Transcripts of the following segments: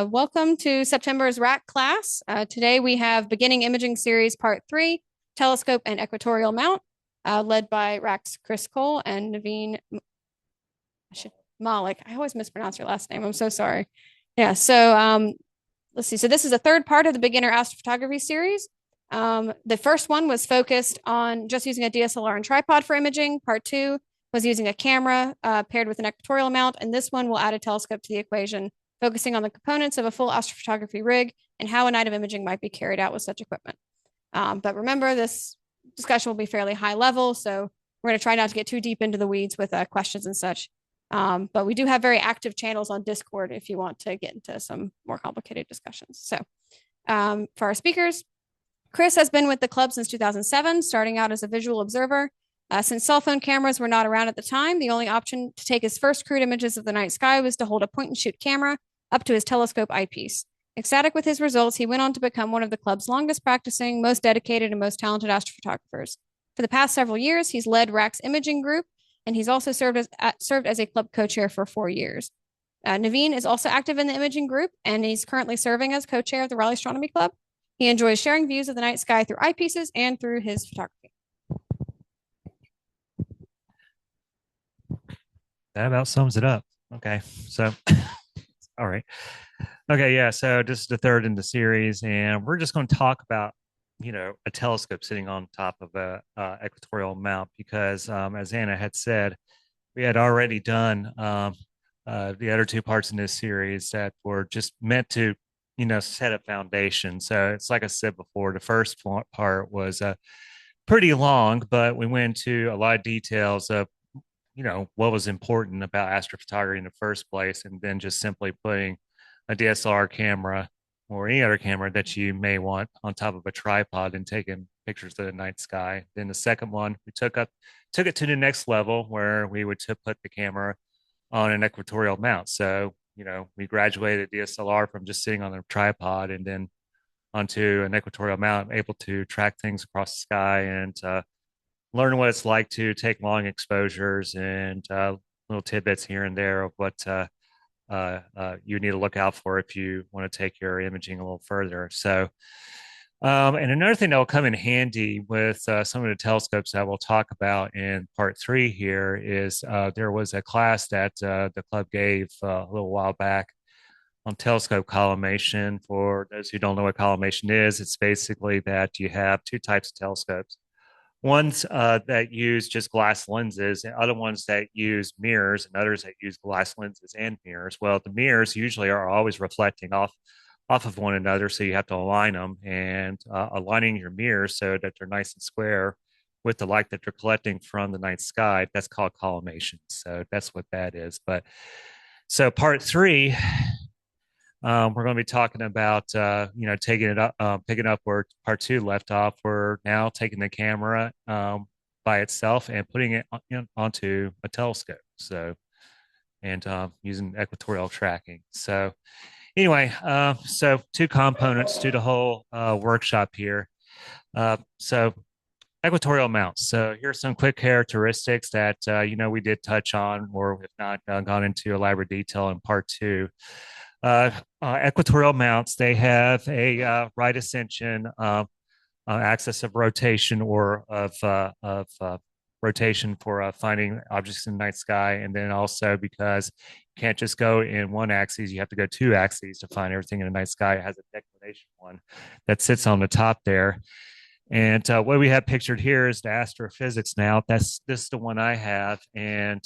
Welcome to September's RAC class. Today we have Beginning Imaging Series Part 3, Telescope and Equatorial Mount, led by RAC's Chris Cole and Naveen Malik. I always mispronounce your last name. I'm so sorry. Yeah, so let's see. So this is the third part of the Beginner Astrophotography series. The first one was focused on just using a DSLR and tripod for imaging. Part 2 was using a camera paired with an equatorial mount, and this one will add a telescope to the equation, focusing on the components of a full astrophotography rig and how a night of imaging might be carried out with such equipment. But remember, this discussion will be fairly high level, so we're going to try not to get too deep into the weeds with questions and such. But we do have very active channels on Discord if you want to get into some more complicated discussions. So for our speakers, Chris has been with the club since 2007, starting out as a visual observer. Since cell phone cameras were not around at the time, the only option to take his first crude images of the night sky was to hold a point and shoot camera up to his telescope eyepiece. Ecstatic with his results, he went on to become one of the club's longest practicing, most dedicated, and most talented astrophotographers. For the past several years, he's led RAC's imaging group, and he's also served as a club co-chair for 4 years. Naveen is also active in the imaging group, and he's currently serving as co-chair of the Raleigh Astronomy Club. He enjoys sharing views of the night sky through eyepieces and through his photography. That about sums it up. Okay, so all right. Okay, yeah. So this is the third in the series, and we're just going to talk about, a telescope sitting on top of a equatorial mount because, as Anna had said, we had already done the other two parts in this series that were just meant to, set a foundation. So it's like I said before, the first part was pretty long, but we went into a lot of details of what was important about astrophotography in the first place, and then just simply putting a DSLR camera or any other camera that you may want on top of a tripod and taking pictures of the night sky. Then the second one, we took it to the next level where we would put the camera on an equatorial mount. So we graduated DSLR from just sitting on a tripod and then onto an equatorial mount, able to track things across the sky and learn what it's like to take long exposures and little tidbits here and there of what you need to look out for if you want to take your imaging a little further. So, and another thing that will come in handy with some of the telescopes that we'll talk about in part 3 here is there was a class that the club gave a little while back on telescope collimation. For those who don't know what collimation is, it's basically that you have two types of telescopes. Ones that use just glass lenses, and other ones that use mirrors, and others that use glass lenses and mirrors. Well, the mirrors usually are always reflecting off of one another, so you have to align them, and aligning your mirrors so that they're nice and square with the light that they're collecting from the night sky. That's called collimation. So that's what that is. But so part 3, we're going to be talking about, taking it up, picking up where part 2 left off. We're now taking the camera by itself and putting it onto a telescope. So, and using equatorial tracking. So, anyway, so 2 components to the whole workshop here. So, equatorial mounts. So, here's some quick characteristics that we did touch on, or if not gone into elaborate detail in part 2. Equatorial mounts, they have a right ascension axis of rotation or of rotation for finding objects in the night sky. And then also because you can't just go in one axis, you have to go 2 axes to find everything in the night sky. It has a declination one that sits on the top there. And what we have pictured here is the astrophysics now. This is the one I have. And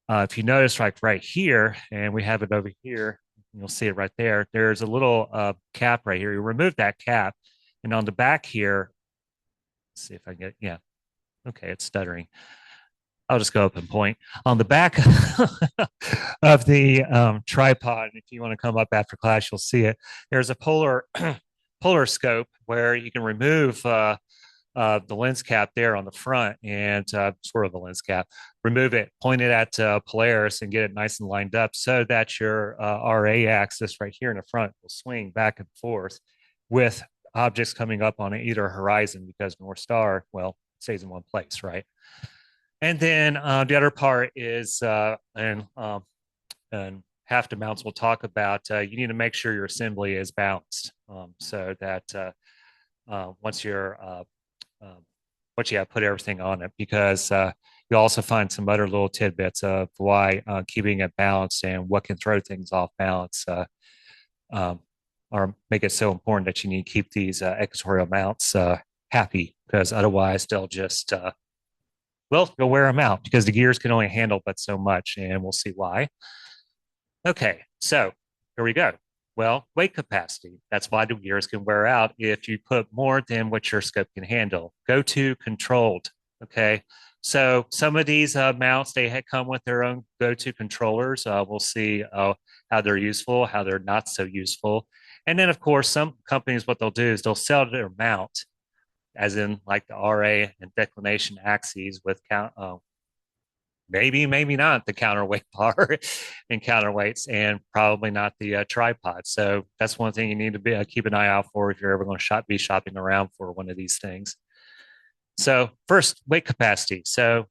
if you notice, like right here, and we have it over here, you'll see it right there. There's a little cap right here. You remove that cap, and on the back here, let's see if I can get, yeah, okay, it's stuttering. I'll just go up and point. On the back of the tripod, and if you want to come up after class, you'll see it. There's a polar scope where you can remove the lens cap there on the front and sort of the lens cap, remove it, point it at Polaris and get it nice and lined up so that your RA axis right here in the front will swing back and forth with objects coming up on either horizon because North Star, well, stays in one place, right? And then the other part is and half the mounts we'll talk about, you need to make sure your assembly is balanced, so that once you're once you have put everything on it, because you'll also find some other little tidbits of why keeping it balanced and what can throw things off balance, um, or make it so important that you need to keep these equatorial mounts happy, because otherwise they'll just well, you'll wear them out because the gears can only handle but so much, and we'll see why. Okay, so here we go. Well, weight capacity. That's why the gears can wear out if you put more than what your scope can handle. Go to controlled. Okay, so some of these mounts, they come with their own go-to controllers. We'll see how they're useful, how they're not so useful. And then, of course, some companies, what they'll do is they'll sell their mount, as in like the RA and declination axes with maybe not the counterweight bar and counterweights, and probably not the tripod. So that's one thing you need to be keep an eye out for if you're ever going to be shopping around for one of these things. So first, weight capacity. So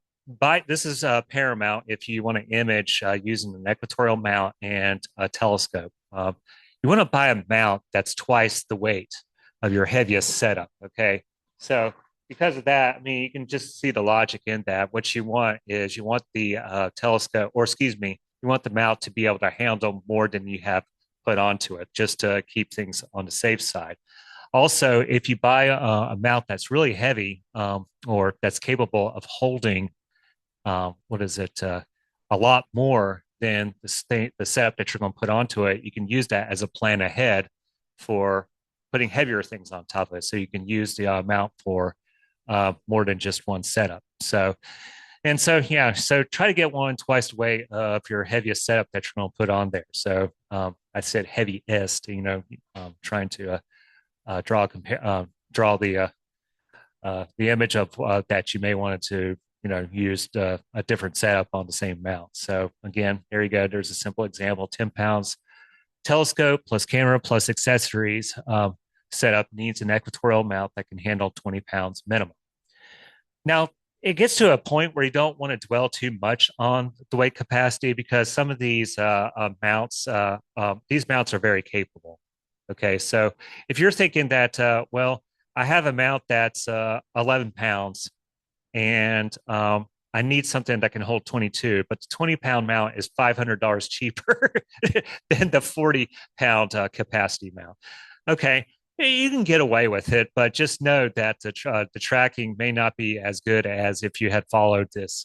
this is paramount if you want to image using an equatorial mount and a telescope. You want to buy a mount that's twice the weight of your heaviest setup. Okay, so because of that, I mean, you can just see the logic in that. What you want is you want the telescope, or excuse me, you want the mount to be able to handle more than you have put onto it, just to keep things on the safe side. Also, if you buy a mount that's really heavy, or that's capable of holding, what is it, a lot more than the setup that you're going to put onto it, you can use that as a plan ahead for putting heavier things on top of it. So you can use the mount for more than just one setup. So yeah, so try to get one twice the weight of your heaviest setup that you're going to put on there. So I said heaviest, trying to draw the image of that you may want to use a different setup on the same mount. So again, there you go. There's a simple example: 10 pounds telescope plus camera plus accessories setup needs an equatorial mount that can handle 20 pounds minimum. Now, it gets to a point where you don't want to dwell too much on the weight capacity, because some of these mounts are very capable. Okay, so if you're thinking that, well, I have a mount that's 11 pounds and I need something that can hold 22, but the 20-pound mount is $500 cheaper than the 40-pound capacity mount. Okay, you can get away with it, but just know that the tracking may not be as good as if you had followed this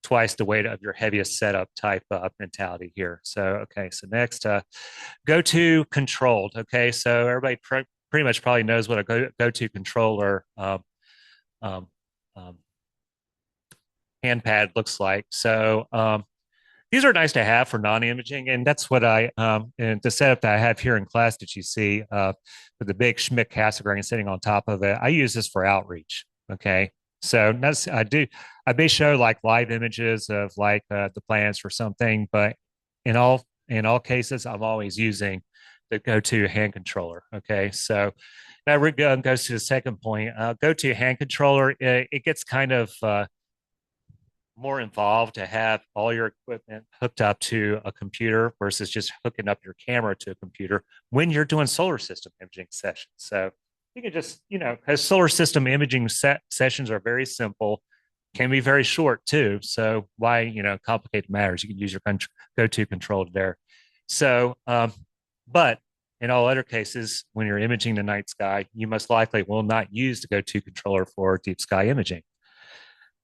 twice the weight of your heaviest setup type mentality here. So, okay, so next, go to controlled. Okay, so everybody pretty much probably knows what a go to controller um, hand pad looks like. So these are nice to have for non-imaging, and that's what and the setup that I have here in class that you see with the big Schmidt Cassegrain sitting on top of it. I use this for outreach. Okay, so I may show like live images of like the plans for something, but in all cases, I'm always using the go-to hand controller. Okay, so that goes to the second point. Go-to hand controller. It gets kind of more involved to have all your equipment hooked up to a computer versus just hooking up your camera to a computer when you're doing solar system imaging sessions. So you can just, because solar system imaging sessions are very simple, can be very short too. So why, complicate matters? You can use your go-to control there. So, but in all other cases, when you're imaging the night sky, you most likely will not use the go-to controller for deep sky imaging.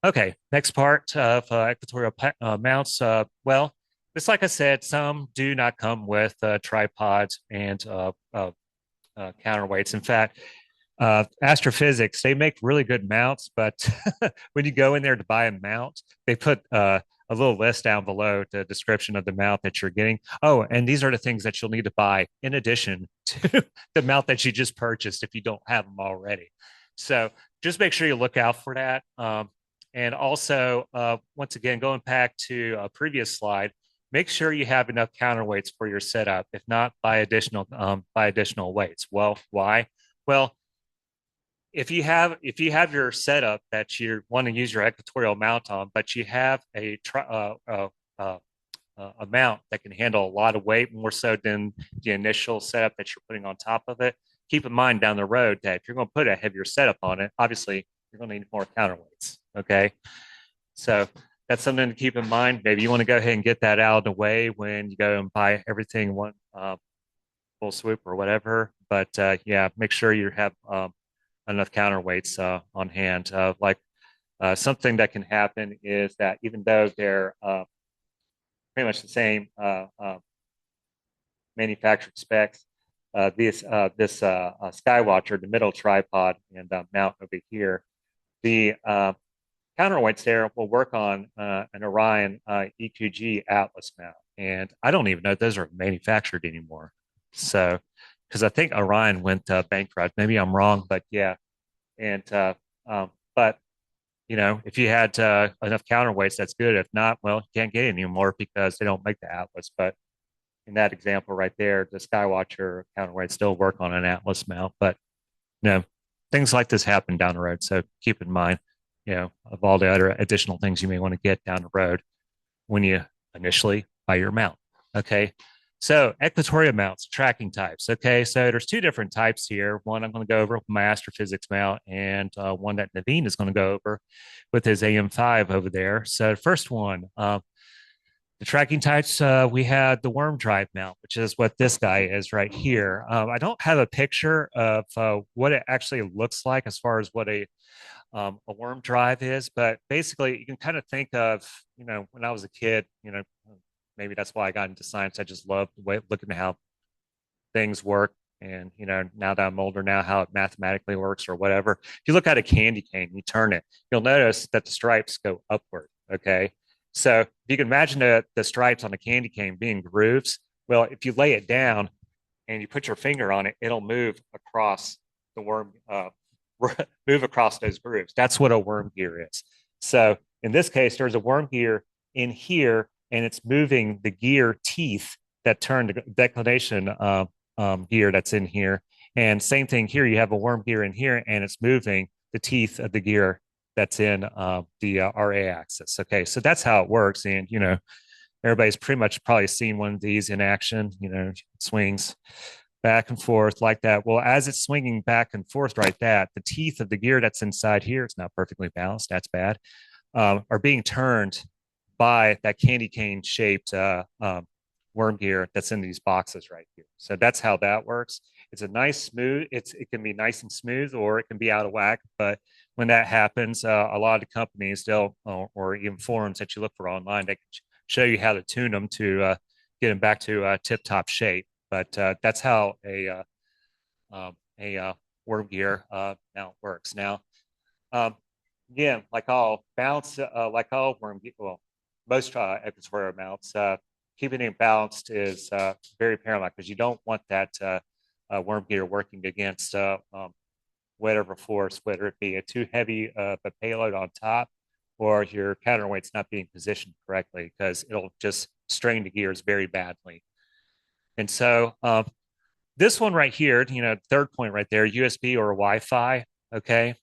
Okay, next part of equatorial mounts. Well, just like I said, some do not come with tripods and counterweights. In fact, Astrophysics, they make really good mounts, but when you go in there to buy a mount, they put a little list down below the description of the mount that you're getting. Oh, and these are the things that you'll need to buy in addition to the mount that you just purchased if you don't have them already. So just make sure you look out for that. And also, once again, going back to a previous slide, make sure you have enough counterweights for your setup. If not, buy additional weights. Well, why? Well, if you have your setup that you want to use your equatorial mount on, but you have a a mount that can handle a lot of weight, more so than the initial setup that you're putting on top of it. Keep in mind down the road that if you're going to put a heavier setup on it, obviously you're going to need more counterweights. Okay. So that's something to keep in mind. Maybe you want to go ahead and get that out of the way when you go and buy everything one full swoop or whatever. But yeah, make sure you have enough counterweights on hand. Something that can happen is that even though they're pretty much the same manufactured specs, this Skywatcher, the middle tripod and mount over here, the counterweights there will work on an Orion EQG Atlas mount. And I don't even know if those are manufactured anymore. So, because I think Orion went bankrupt. Maybe I'm wrong, but yeah. And, but, if you had enough counterweights, that's good. If not, well, you can't get any more because they don't make the Atlas. But in that example right there, the Skywatcher counterweights still work on an Atlas mount. But, things like this happen down the road. So keep in mind, of all the other additional things you may want to get down the road when you initially buy your mount. Okay. So Equatorial mounts, tracking types. Okay. So there's two different types here. One I'm going to go over with my astrophysics mount, and one that Naveen is going to go over with his AM5 over there. So the first one, the tracking types, we had the worm drive mount, which is what this guy is right here. I don't have a picture of what it actually looks like as far as what a worm drive is, but basically you can kind of think of, when I was a kid, maybe that's why I got into science. I just loved looking at how things work. And, now that I'm older now, how it mathematically works or whatever. If you look at a candy cane, you turn it, you'll notice that the stripes go upward. Okay. So if you can imagine the stripes on a candy cane being grooves, well, if you lay it down and you put your finger on it, it'll move across the worm, move across those grooves. That's what a worm gear is. So in this case, there's a worm gear in here, and it's moving the gear teeth that turn the declination gear that's in here. And same thing here, you have a worm gear in here, and it's moving the teeth of the gear that's in the RA axis. Okay, so that's how it works. And, everybody's pretty much probably seen one of these in action, swings back and forth like that. Well, as it's swinging back and forth like that, the teeth of the gear that's inside here, it's not perfectly balanced, that's bad, are being turned by that candy cane shaped worm gear that's in these boxes right here. So that's how that works. It's a nice smooth, it can be nice and smooth, or it can be out of whack. But when that happens, a lot of companies, they'll, or even forums that you look for online, they can show you how to tune them to get them back to tip top shape. But that's how a worm gear mount works. Now, again, like all mounts, like all worm gear, well, most Equatorial mounts, keeping it balanced is very paramount, because you don't want that worm gear working against whatever force, whether it be a too heavy of a payload on top, or your counterweight's not being positioned correctly, because it'll just strain the gears very badly. And so this one right here, third point right there, USB or Wi-Fi. Okay.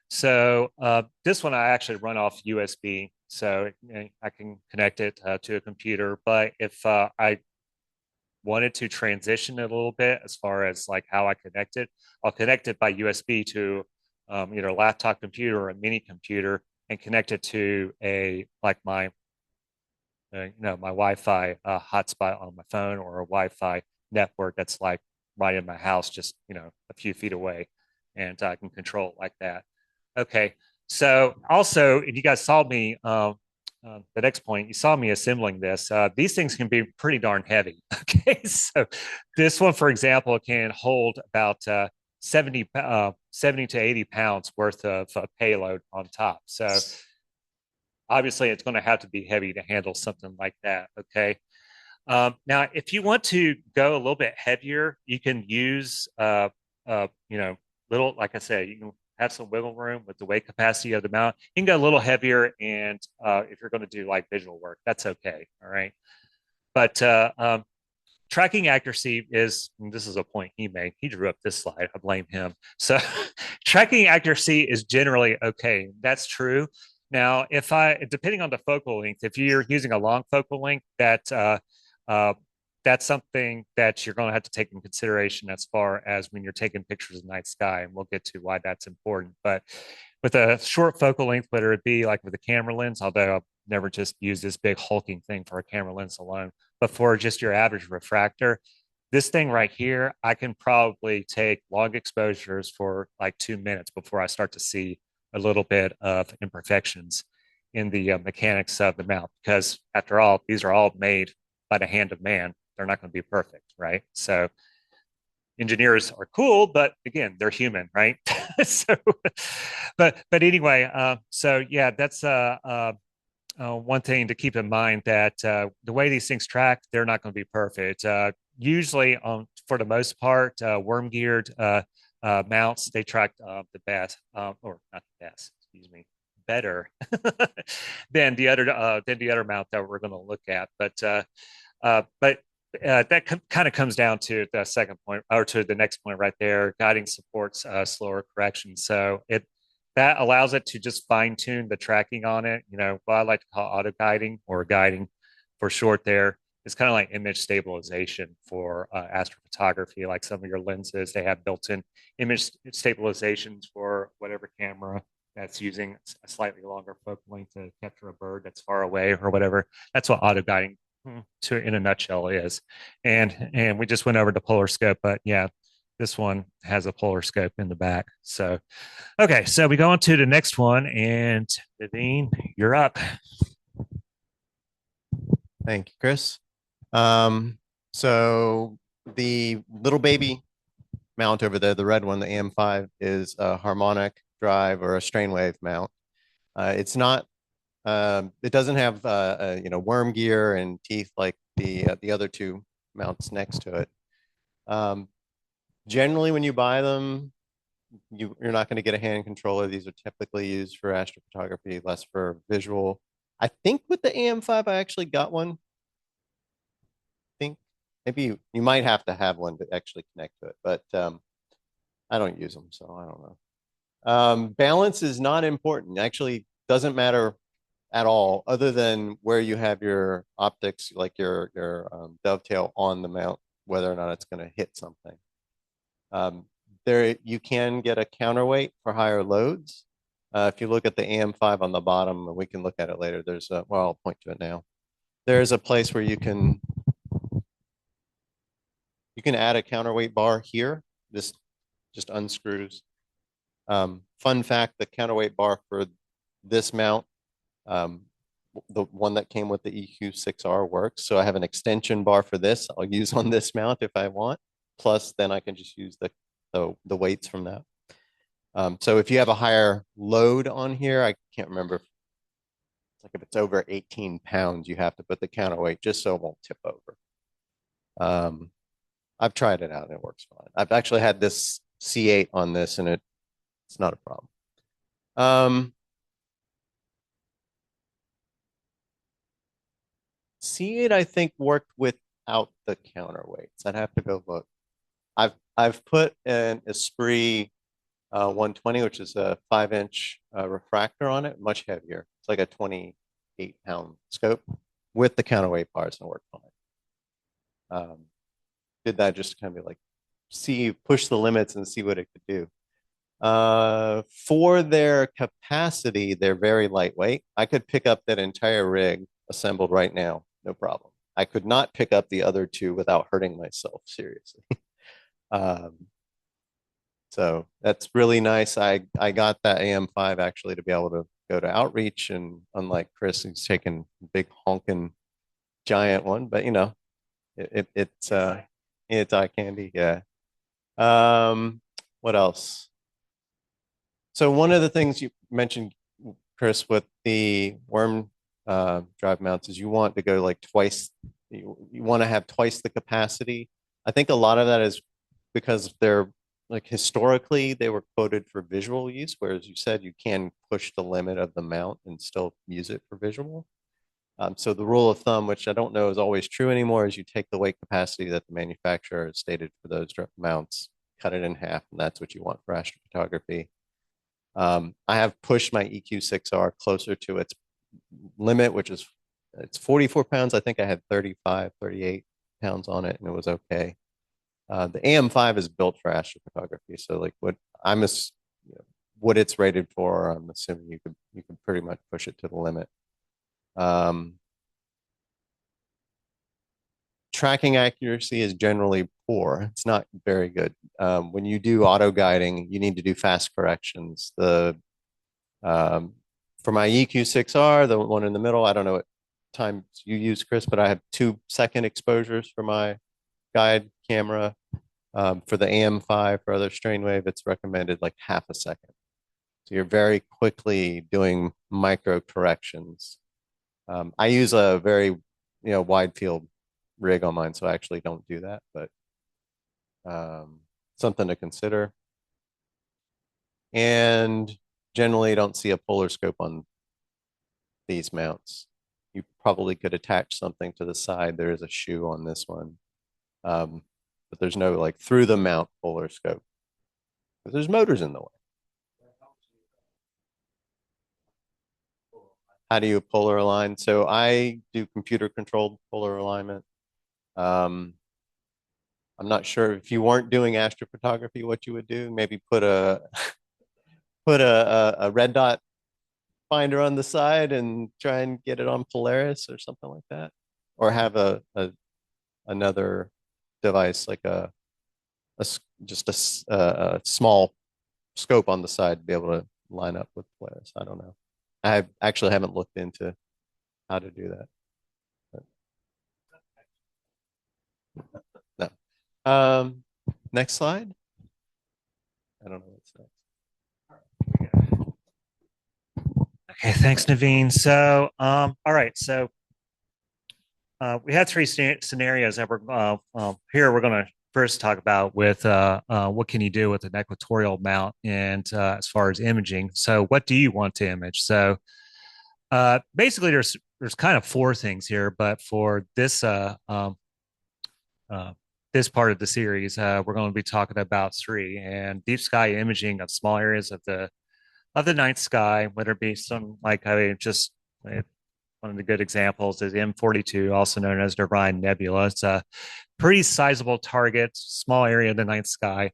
So this one I actually run off USB, so I can connect it to a computer. But if I wanted to transition it a little bit as far as like how I connect it, I'll connect it by USB to either a laptop computer or a mini computer, and connect it to my Wi-Fi hotspot on my phone, or a Wi-Fi network that's like right in my house, just a few feet away, and I can control it like that. Okay. So also, if you guys saw me, the next point, you saw me assembling this. These things can be pretty darn heavy. Okay. So this one, for example, can hold about 70 to 80 pounds worth of payload on top. So obviously it's going to have to be heavy to handle something like that. Okay. Now, if you want to go a little bit heavier, you can use, little, like I said, you can have some wiggle room with the weight capacity of the mount. You can go a little heavier, and if you're going to do like visual work, that's okay. All right. But tracking accuracy is, this is a point he made. He drew up this slide. I blame him. So tracking accuracy is generally okay. That's true. Now, if depending on the focal length, if you're using a long focal length, uh, that's something that you're going to have to take in consideration as far as when you're taking pictures of the night sky, and we'll get to why that's important. But with a short focal length, whether it be like with a camera lens, although I've never just used this big hulking thing for a camera lens alone, but for just your average refractor, this thing right here, I can probably take long exposures for like 2 minutes before I start to see a little bit of imperfections in the mechanics of the mount. Because after all, these are all made by the hand of man. They're not going to be perfect, right? So engineers are cool, but again, they're human, right? So, but anyway, so yeah, that's one thing to keep in mind that the way these things track, they're not going to be perfect. Usually, for the most part, worm geared mounts they track the best, or not the best, excuse me, better than the other mount that we're going to look at. But that kind of comes down to the second point, or to the next point right there. Guiding supports slower correction, so it that allows it to just fine tune the tracking on it. You know, what I like to call auto guiding or guiding for short there. It's kind of like image stabilization for astrophotography. Like some of your lenses, they have built-in image stabilizations for whatever camera that's using a slightly longer focal length to capture a bird that's far away or whatever. That's what auto guiding to in a nutshell is. And we just went over the polar scope, but yeah, this one has a polar scope in the back. So okay, so we go on to the next one, and Naveen, you're up. Thank you, Chris. So the little baby mount over there, the red one, the AM5, is a harmonic drive or a strain wave mount. It's not. It doesn't have worm gear and teeth like the other two mounts next to it. Generally, when you buy them, you're not going to get a hand controller. These are typically used for astrophotography, less for visual. I think with the AM5, I actually got one. I think maybe you might have to have one to actually connect to it, but I don't use them, so I don't know. Balance is not important. Actually, doesn't matter at all, other than where you have your optics, like your dovetail on the mount, whether or not it's going to hit something. There, you can get a counterweight for higher loads. If you look at the AM5 on the bottom, and we can look at it later, there's a, well, I'll point to it now. There's a place where you can add a counterweight bar here. This just unscrews. Fun fact, the counterweight bar for this mount, the one that came with the EQ6R works. So I have an extension bar for this. I'll use on this mount if I want. Plus, then I can just use the weights from that. So if you have a higher load on here, I can't remember if it's over 18 pounds, you have to put the counterweight just so it won't tip over. I've tried it out and it works fine. I've actually had this C8 on this and it's not a problem. C8, I think, worked without the counterweights. I'd have to go look. I've put an Esprit 120, which is a 5-inch refractor on it, much heavier. It's like a 28-pound scope with the counterweight bars and it worked fine. Did that just kind of be like, push the limits and see what it could do. For their capacity, they're very lightweight. I could pick up that entire rig assembled right now, no problem. I could not pick up the other two without hurting myself seriously. So that's really nice. I got that AM5 actually to be able to go to outreach, and unlike Chris, he's taking a big honking giant one, but you know, it's eye candy, yeah. What else? So one of the things you mentioned, Chris, with the worm drive mounts is you want to go like twice. You want to have twice the capacity. I think a lot of that is because they're like historically they were quoted for visual use, whereas you said you can push the limit of the mount and still use it for visual. So the rule of thumb, which I don't know is always true anymore, is you take the weight capacity that the manufacturer has stated for those mounts, cut it in half, and that's what you want for astrophotography. I have pushed my EQ6R closer to its limit, which is it's 44 pounds. I think I had 35, 38 pounds on it, and it was okay. The AM5 is built for astrophotography, so like what it's rated for, I'm assuming you could pretty much push it to the limit. Tracking accuracy is generally poor. It's not very good. When you do auto guiding, you need to do fast corrections. For my EQ6R, the one in the middle, I don't know what times you use, Chris, but I have 2-second exposures for my guide camera. For the AM5 for other strain wave, it's recommended like half a second. So you're very quickly doing micro corrections. I use a very wide field rig on mine, so I actually don't do that, but something to consider. And generally don't see a polar scope on these mounts. You probably could attach something to the side. There is a shoe on this one. But there's no like through the mount polar scope because there's motors in the way. How do you polar align? So I do computer controlled polar alignment. I'm not sure if you weren't doing astrophotography, what you would do. Maybe put a a red dot finder on the side and try and get it on Polaris or something like that, or have another device like just a small scope on the side to be able to line up with Polaris. I don't know. I actually haven't looked into how to do that. But, no. Next slide. I don't know what's next. Okay, thanks, Naveen. So, all right. So we had three scenarios that we're here. We're going to first talk about with what can you do with an equatorial mount, and as far as imaging. So, what do you want to image? So, basically, there's kind of four things here, but for this this part of the series, we're going to be talking about three, and deep sky imaging of small areas of the night sky, whether it be some like one of the good examples is M42, also known as the Orion Nebula. It's a pretty sizable target, small area of the night sky.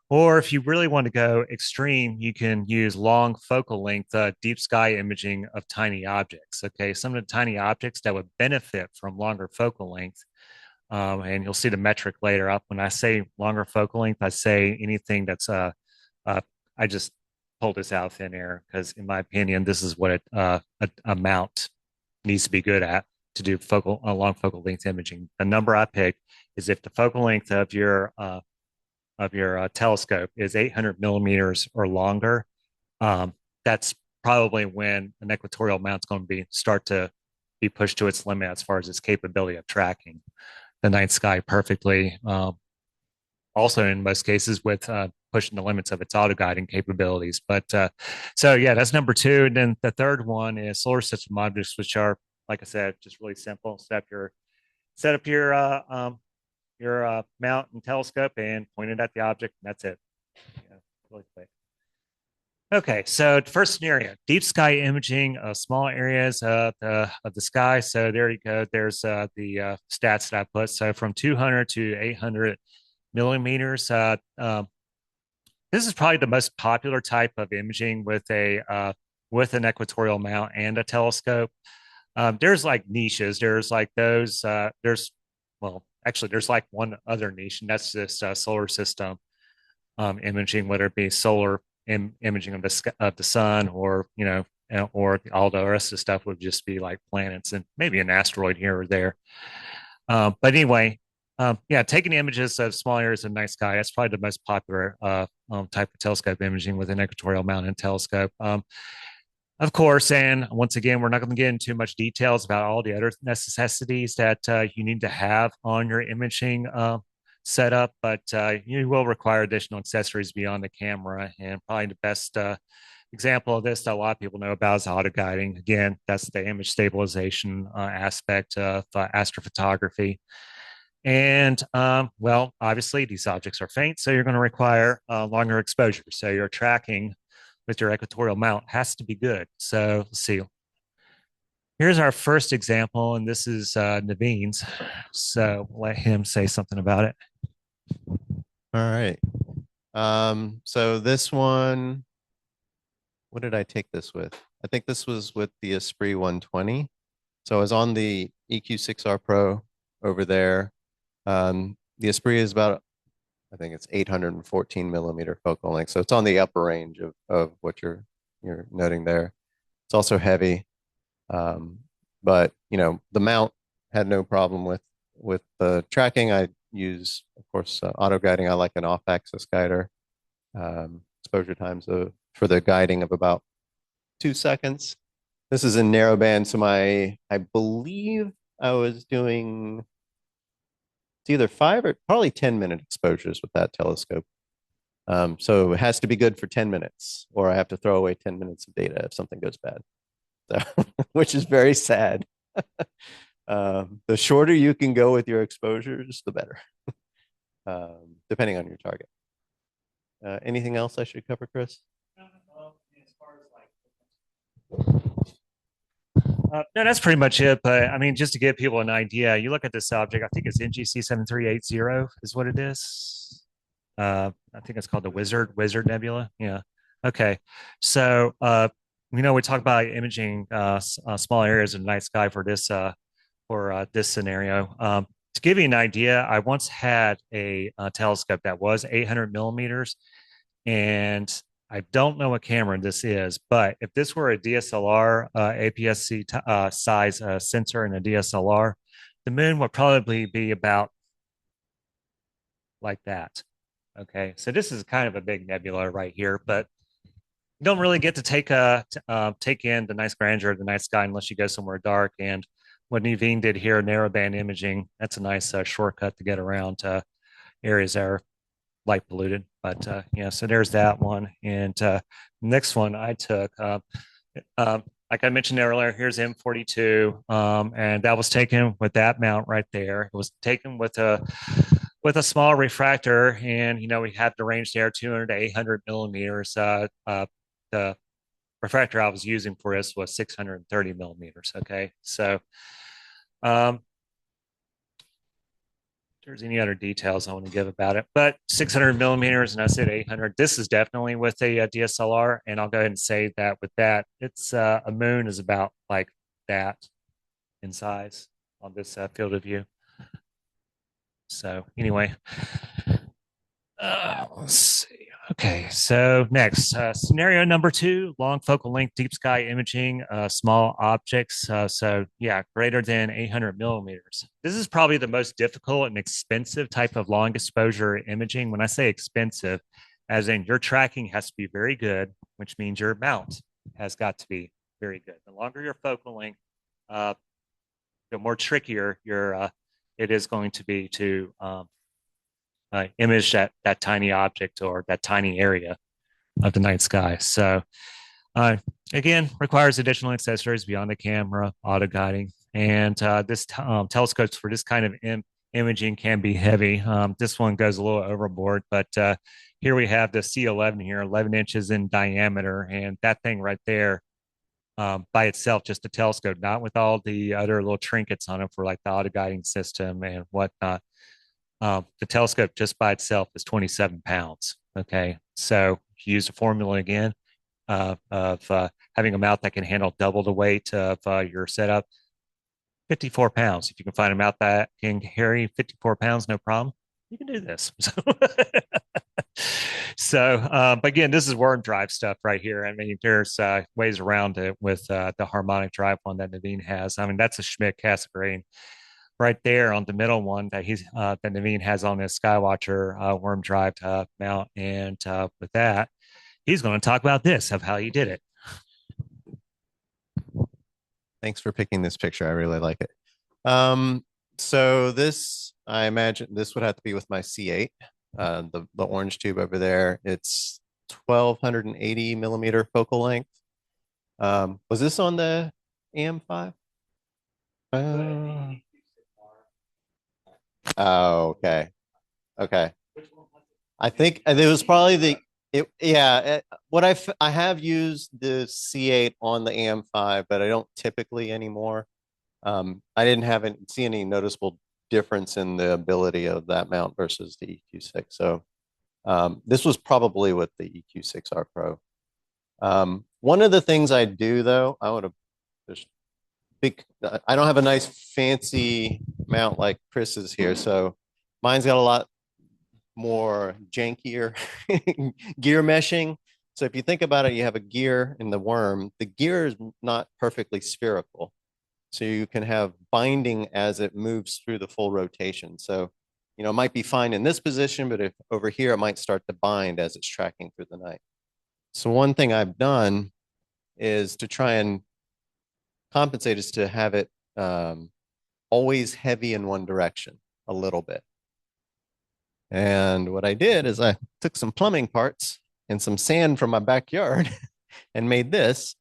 Or if you really want to go extreme, you can use long focal length deep sky imaging of tiny objects. Okay, some of the tiny objects that would benefit from longer focal length. And you'll see the metric later up. When I say longer focal length, I say anything that's I just pulled this out of thin air because, in my opinion, this is what a mount needs to be good at to do long focal length imaging. The number I picked is if the focal length of your telescope is 800 millimeters or longer. That's probably when an equatorial mount is going to start to be pushed to its limit as far as its capability of tracking the night sky perfectly. Also, in most cases, with pushing the limits of its auto guiding capabilities. But so yeah, that's number two. And then the third one is solar system objects, which are, like I said, just really simple. Set up your mount and telescope and point it at the object, and that's it. Yeah, really quick. Okay, so the first scenario: deep sky imaging of small areas of the sky. So there you go. There's the stats that I put. So from 200 to 800 millimeters. This is probably the most popular type of imaging with an equatorial mount and a telescope. There's like niches. There's like those. There's like one other niche, and that's this solar system imaging, whether it be solar imaging of the sun, or or all the rest of the stuff would just be like planets and maybe an asteroid here or there. But anyway, yeah, taking images of small areas of the night sky, that's probably the most popular type of telescope imaging with an equatorial mount and telescope. Of course, and once again, we're not going to get into much details about all the other necessities that you need to have on your imaging setup, but you will require additional accessories beyond the camera. And probably the best example of this that a lot of people know about is auto guiding. Again, that's the image stabilization aspect of astrophotography. And obviously these objects are faint, so you're going to require longer exposure. So you're tracking with your equatorial mount has to be good. So let's see. Here's our first example, and this is Naveen's. So let him say something about it. All right. So this one, what did I take this with? I think this was with the Esprit 120. So I was on the EQ6R Pro over there. The Esprit is about, I think it's 814 millimeter focal length. So it's on the upper range of what you're noting there. It's also heavy. But you know, the mount had no problem with the tracking. I use, of course, auto guiding. I like an off-axis guider. Exposure times for the guiding of about 2 seconds. This is in narrowband, so I believe I was doing, it's either 5 or probably 10-minute exposures with that telescope. So it has to be good for 10 minutes, or I have to throw away 10 minutes of data if something goes bad. So, which is very sad. The shorter you can go with your exposures, the better, depending on your target. Anything else I should cover, Chris? No, that's pretty much it. But I mean, just to give people an idea, you look at this object, I think it's NGC 7380 is what it is. I think it's called the Wizard Nebula. Yeah. Okay. So, we talk about imaging small areas in the night sky for this scenario. To give you an idea, I once had a telescope that was 800 millimeters, and I don't know what camera this is, but if this were a DSLR APS-C size sensor in a DSLR, the moon would probably be about like that. Okay, so this is kind of a big nebula right here, but you don't really get to take in the nice grandeur of the night sky unless you go somewhere dark. And what Naveen did here, narrowband imaging, that's a nice shortcut to get around areas that are light polluted. But so there's that one. And next one I took, like I mentioned earlier, here's M42, and that was taken with that mount right there. It was taken with a small refractor, and we had the range there 200 to 800 millimeters. The refractor I was using for this was 630 millimeters. Okay, so there's any other details I want to give about it, but 600 millimeters, and I said 800. This is definitely with a DSLR, and I'll go ahead and say that with that, it's a moon is about like that in size on this field of view. So anyway, let's see. Okay, so next, scenario number 2, long focal length deep sky imaging, small objects. So yeah, greater than 800 millimeters. This is probably the most difficult and expensive type of long exposure imaging. When I say expensive, as in your tracking has to be very good, which means your mount has got to be very good. The longer your focal length, the more trickier it is going to be to image that tiny object or that tiny area of the night sky. So again, requires additional accessories beyond the camera, auto guiding, and this telescopes for this kind of imaging can be heavy. This one goes a little overboard, but here we have the C11 here, 11 inches in diameter, and that thing right there by itself, just a telescope, not with all the other little trinkets on it for like the auto guiding system and whatnot. The telescope just by itself is 27 pounds. Okay, so use the formula again of having a mount that can handle double the weight of your setup. 54 pounds. If you can find a mount that can carry 54 pounds, no problem, you can do this. But again, this is worm drive stuff right here. I mean, there's ways around it with the harmonic drive one that Naveen has. I mean, that's a Schmidt Cassegrain right there on the middle one that that Naveen has on his Skywatcher worm drive mount. And with that, he's going to talk about this of how he did it. Thanks for picking this picture. I really like it. So this, I imagine this would have to be with my C8, the orange tube over there. It's 1280 millimeter focal length. Was this on the AM5? Oh, okay. Okay. I think it was probably I have used the C8 on the AM5, but I don't typically anymore. I didn't see any noticeable difference in the ability of that mount versus the EQ6. So this was probably with the EQ6R Pro. One of the things I do though, I want to just I don't have a nice fancy mount like Chris's here, so mine's got a lot more jankier gear meshing. So if you think about it, you have a gear in the worm. The gear is not perfectly spherical. So you can have binding as it moves through the full rotation. So, it might be fine in this position, but if over here, it might start to bind as it's tracking through the night. So one thing I've done is to try and compensate is to have it always heavy in one direction a little bit. And what I did is I took some plumbing parts and some sand from my backyard and made this.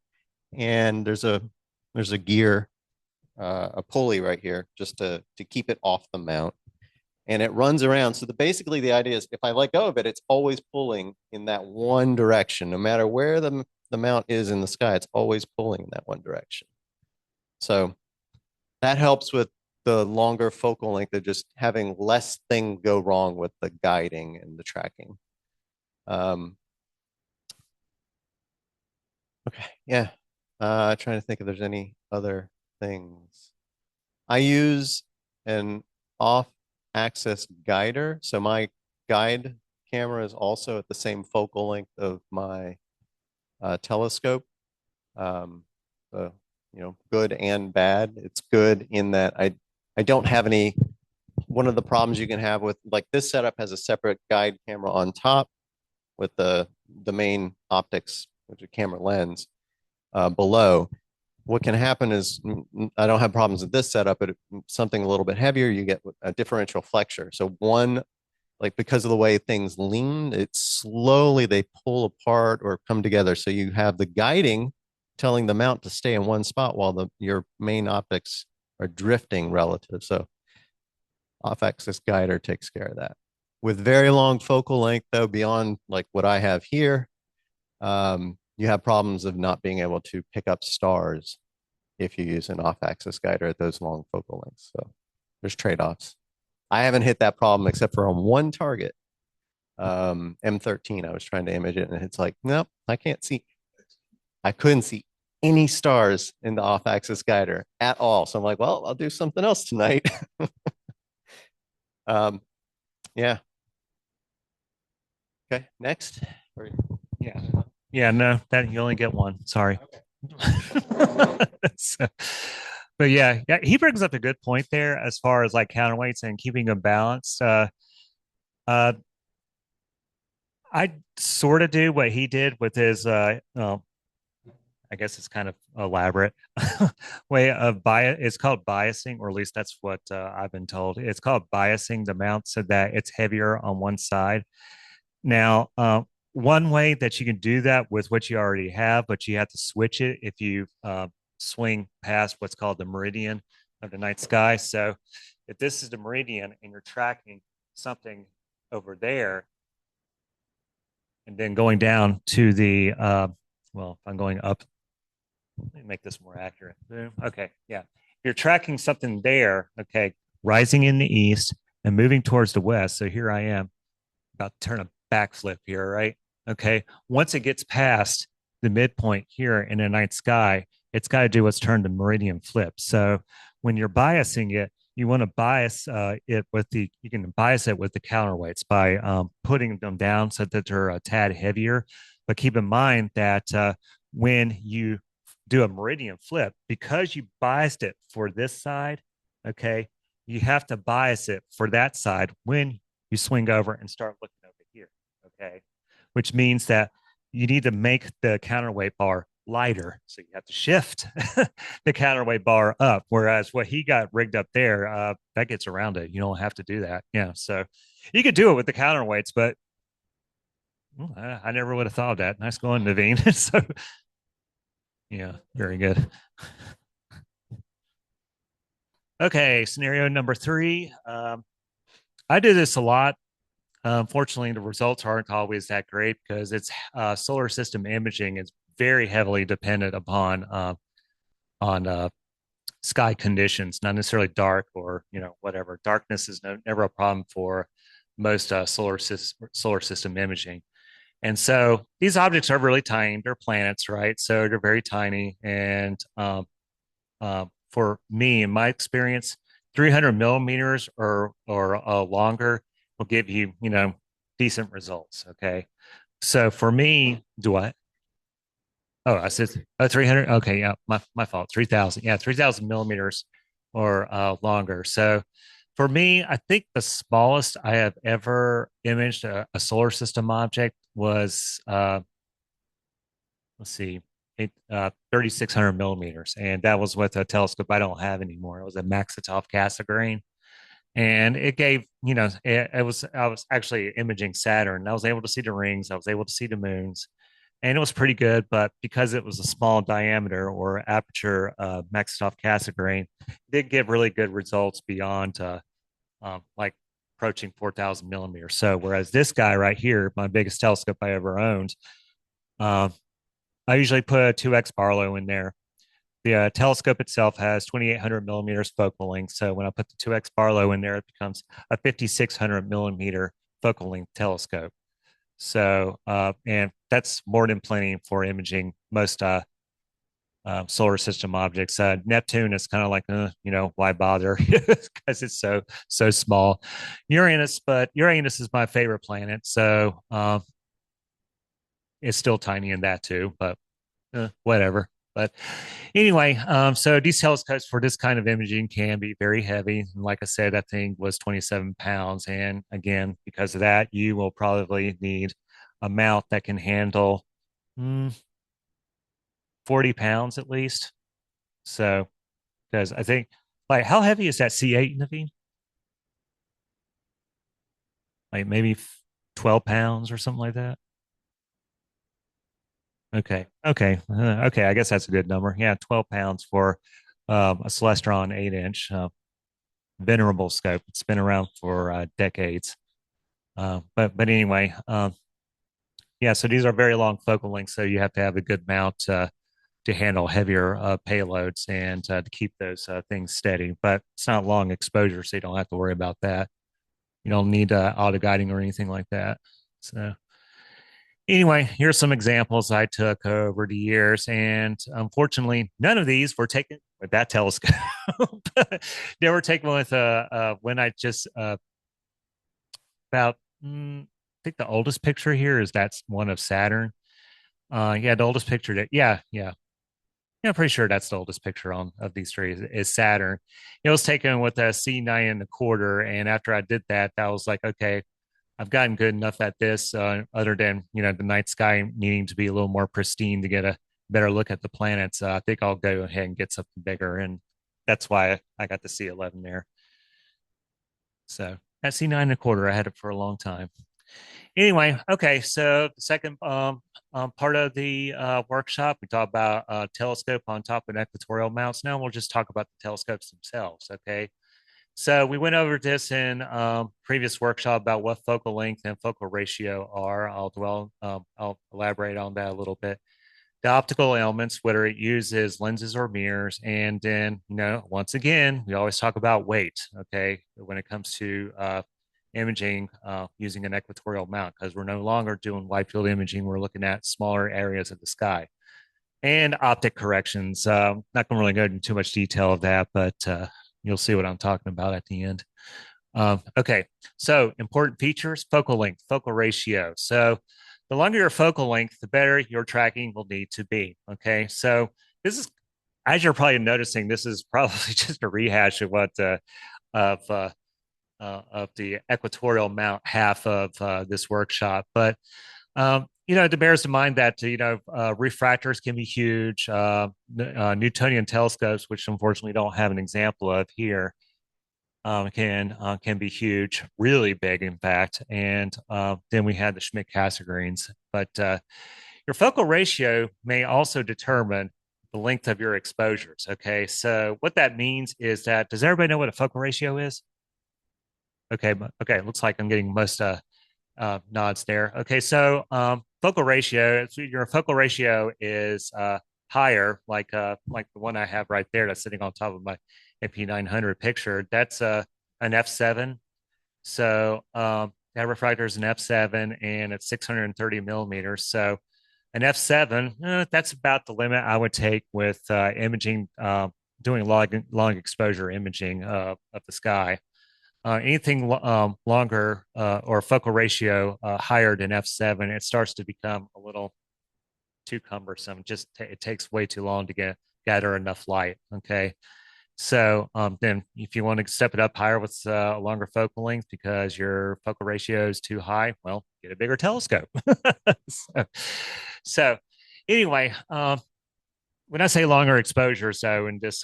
And there's a gear, a pulley right here just to keep it off the mount. And it runs around. So basically the idea is if I let go of it, it's always pulling in that one direction. No matter where the mount is in the sky, it's always pulling in that one direction. So that helps with the longer focal length of just having less thing go wrong with the guiding and the tracking. Okay, yeah. Trying to think if there's any other things. I use an off-axis guider. So my guide camera is also at the same focal length of my telescope. Good and bad. It's good in that I don't have any, one of the problems you can have with like this setup has a separate guide camera on top with the main optics, which is a camera lens below. What can happen is I don't have problems with this setup, but something a little bit heavier, you get a differential flexure. So because of the way things lean, they pull apart or come together. So you have the guiding telling the mount to stay in one spot while your main optics are drifting relative. So off-axis guider takes care of that. With very long focal length, though, beyond like what I have here, you have problems of not being able to pick up stars if you use an off-axis guider at those long focal lengths. So there's trade-offs. I haven't hit that problem except for on one target, M13. I was trying to image it, and it's like, nope, I can't see. I couldn't see any stars in the off-axis guider at all. So I'm like, well, I'll do something else tonight. Yeah. Okay, next. Yeah. Yeah, no, that you only get one. Sorry. Okay. But yeah, he brings up a good point there as far as like counterweights and keeping them balanced. I sort of do what he did with his I guess it's kind of elaborate way of bias. It's called biasing, or at least that's what I've been told. It's called biasing the mount so that it's heavier on one side. Now, one way that you can do that with what you already have, but you have to switch it if you swing past what's called the meridian of the night sky. So if this is the meridian and you're tracking something over there, and then going down to the, if I'm going up, let me make this more accurate. Okay, yeah. You're tracking something there, okay, rising in the east and moving towards the west. So here I am about to turn a backflip here, right? Okay. Once it gets past the midpoint here in the night sky, it's got to do what's termed the meridian flip. So when you're biasing it, you want to bias you can bias it with the counterweights by putting them down so that they're a tad heavier. But keep in mind that when you do a meridian flip, because you biased it for this side, okay, you have to bias it for that side when you swing over and start looking over here, okay? Which means that you need to make the counterweight bar lighter. So you have to shift the counterweight bar up. Whereas what he got rigged up there, that gets around it. You don't have to do that. Yeah. So you could do it with the counterweights, but I never would have thought of that. Nice going, Naveen. So yeah, very good. Okay, scenario number 3. I do this a lot Unfortunately, the results aren't always that great because it's solar system imaging is very heavily dependent upon on sky conditions, not necessarily dark or whatever. Darkness is never a problem for most solar system imaging. And so these objects are really tiny. They're planets, right? So they're very tiny. And for me, in my experience, 300 millimeters or longer will give you, decent results. Okay. So for me, do I? Oh, I said 300. Okay. Yeah. My fault. 3,000. Yeah. 3,000 millimeters or longer. So for me, I think the smallest I have ever imaged a solar system object was, let's see, 3,600 millimeters. And that was with a telescope I don't have anymore. It was a Maxitov Cassegrain. And it gave, I was actually imaging Saturn. I was able to see the rings. I was able to see the moons. And it was pretty good. But because it was a small diameter or aperture Maxitov Cassegrain, it did give really good results beyond like approaching 4,000 millimeters. So whereas this guy right here, my biggest telescope I ever owned, uh, I usually put a 2x Barlow in there. The telescope itself has 2,800 millimeters focal length. So when I put the 2x Barlow in there, it becomes a 5,600 millimeter focal length telescope. So, and that's more than plenty for imaging most solar system objects. Neptune is kind of like, why bother? Because it's so small. But Uranus is my favorite planet. So it's still tiny in that too, but whatever. But anyway, so these telescopes for this kind of imaging can be very heavy. And like I said, that thing was 27 pounds. And again, because of that, you will probably need a mount that can handle 40 pounds at least. So, because I think, like, how heavy is that C8, Naveen? Like maybe 12 pounds or something like that. Okay. I guess that's a good number. Yeah, 12 pounds for a Celestron 8-inch venerable scope. It's been around for decades. But anyway, yeah. So these are very long focal lengths, so you have to have a good mount to handle heavier payloads and to keep those things steady. But it's not long exposure, so you don't have to worry about that. You don't need auto guiding or anything like that. So anyway, here's some examples I took over the years, and unfortunately, none of these were taken with that telescope. They were taken with when I just about I think the oldest picture here is that's one of Saturn. Yeah, the oldest picture that yeah. I'm pretty sure that's the oldest picture on of these three is Saturn. It was taken with a C9 1/4, and after I did that, I was like, okay, I've gotten good enough at this. Other than the night sky needing to be a little more pristine to get a better look at the planets, I think I'll go ahead and get something bigger, and that's why I got the C11 there. So at C9 1/4, I had it for a long time. Anyway, okay. So the second part of the workshop, we talk about telescope on top of equatorial mounts. Now we'll just talk about the telescopes themselves. Okay. So we went over this in previous workshop about what focal length and focal ratio are. I'll elaborate on that a little bit. The optical elements, whether it uses lenses or mirrors, and then once again, we always talk about weight. Okay, when it comes to imaging using an equatorial mount, because we're no longer doing wide field imaging, we're looking at smaller areas of the sky. And optic corrections. Not going to really go into too much detail of that, but you'll see what I'm talking about at the end. Okay, so important features: focal length, focal ratio. So the longer your focal length, the better your tracking will need to be. Okay, so this is, as you're probably noticing, this is probably just a rehash of what of the equatorial mount half of this workshop. But it bears in mind that refractors can be huge. Newtonian telescopes, which unfortunately don't have an example of here, can be huge, really big, in fact. And then we had the Schmidt-Cassegrains. But your focal ratio may also determine the length of your exposures. Okay, so what that means is that, does everybody know what a focal ratio is? Okay, okay. Looks like I'm getting most nods there. Okay, so focal ratio. So your focal ratio is higher, like the one I have right there that's sitting on top of my AP900 picture. That's an f7. So that refractor is an f7, and it's 630 millimeters. So an f7, that's about the limit I would take with imaging, doing long exposure imaging of the sky. Anything longer or focal ratio higher than f7, it starts to become a little too cumbersome. Just it takes way too long to gather enough light. Okay, so then if you want to step it up higher with a longer focal length because your focal ratio is too high, well, get a bigger telescope. so, so anyway, when I say longer exposure, so in this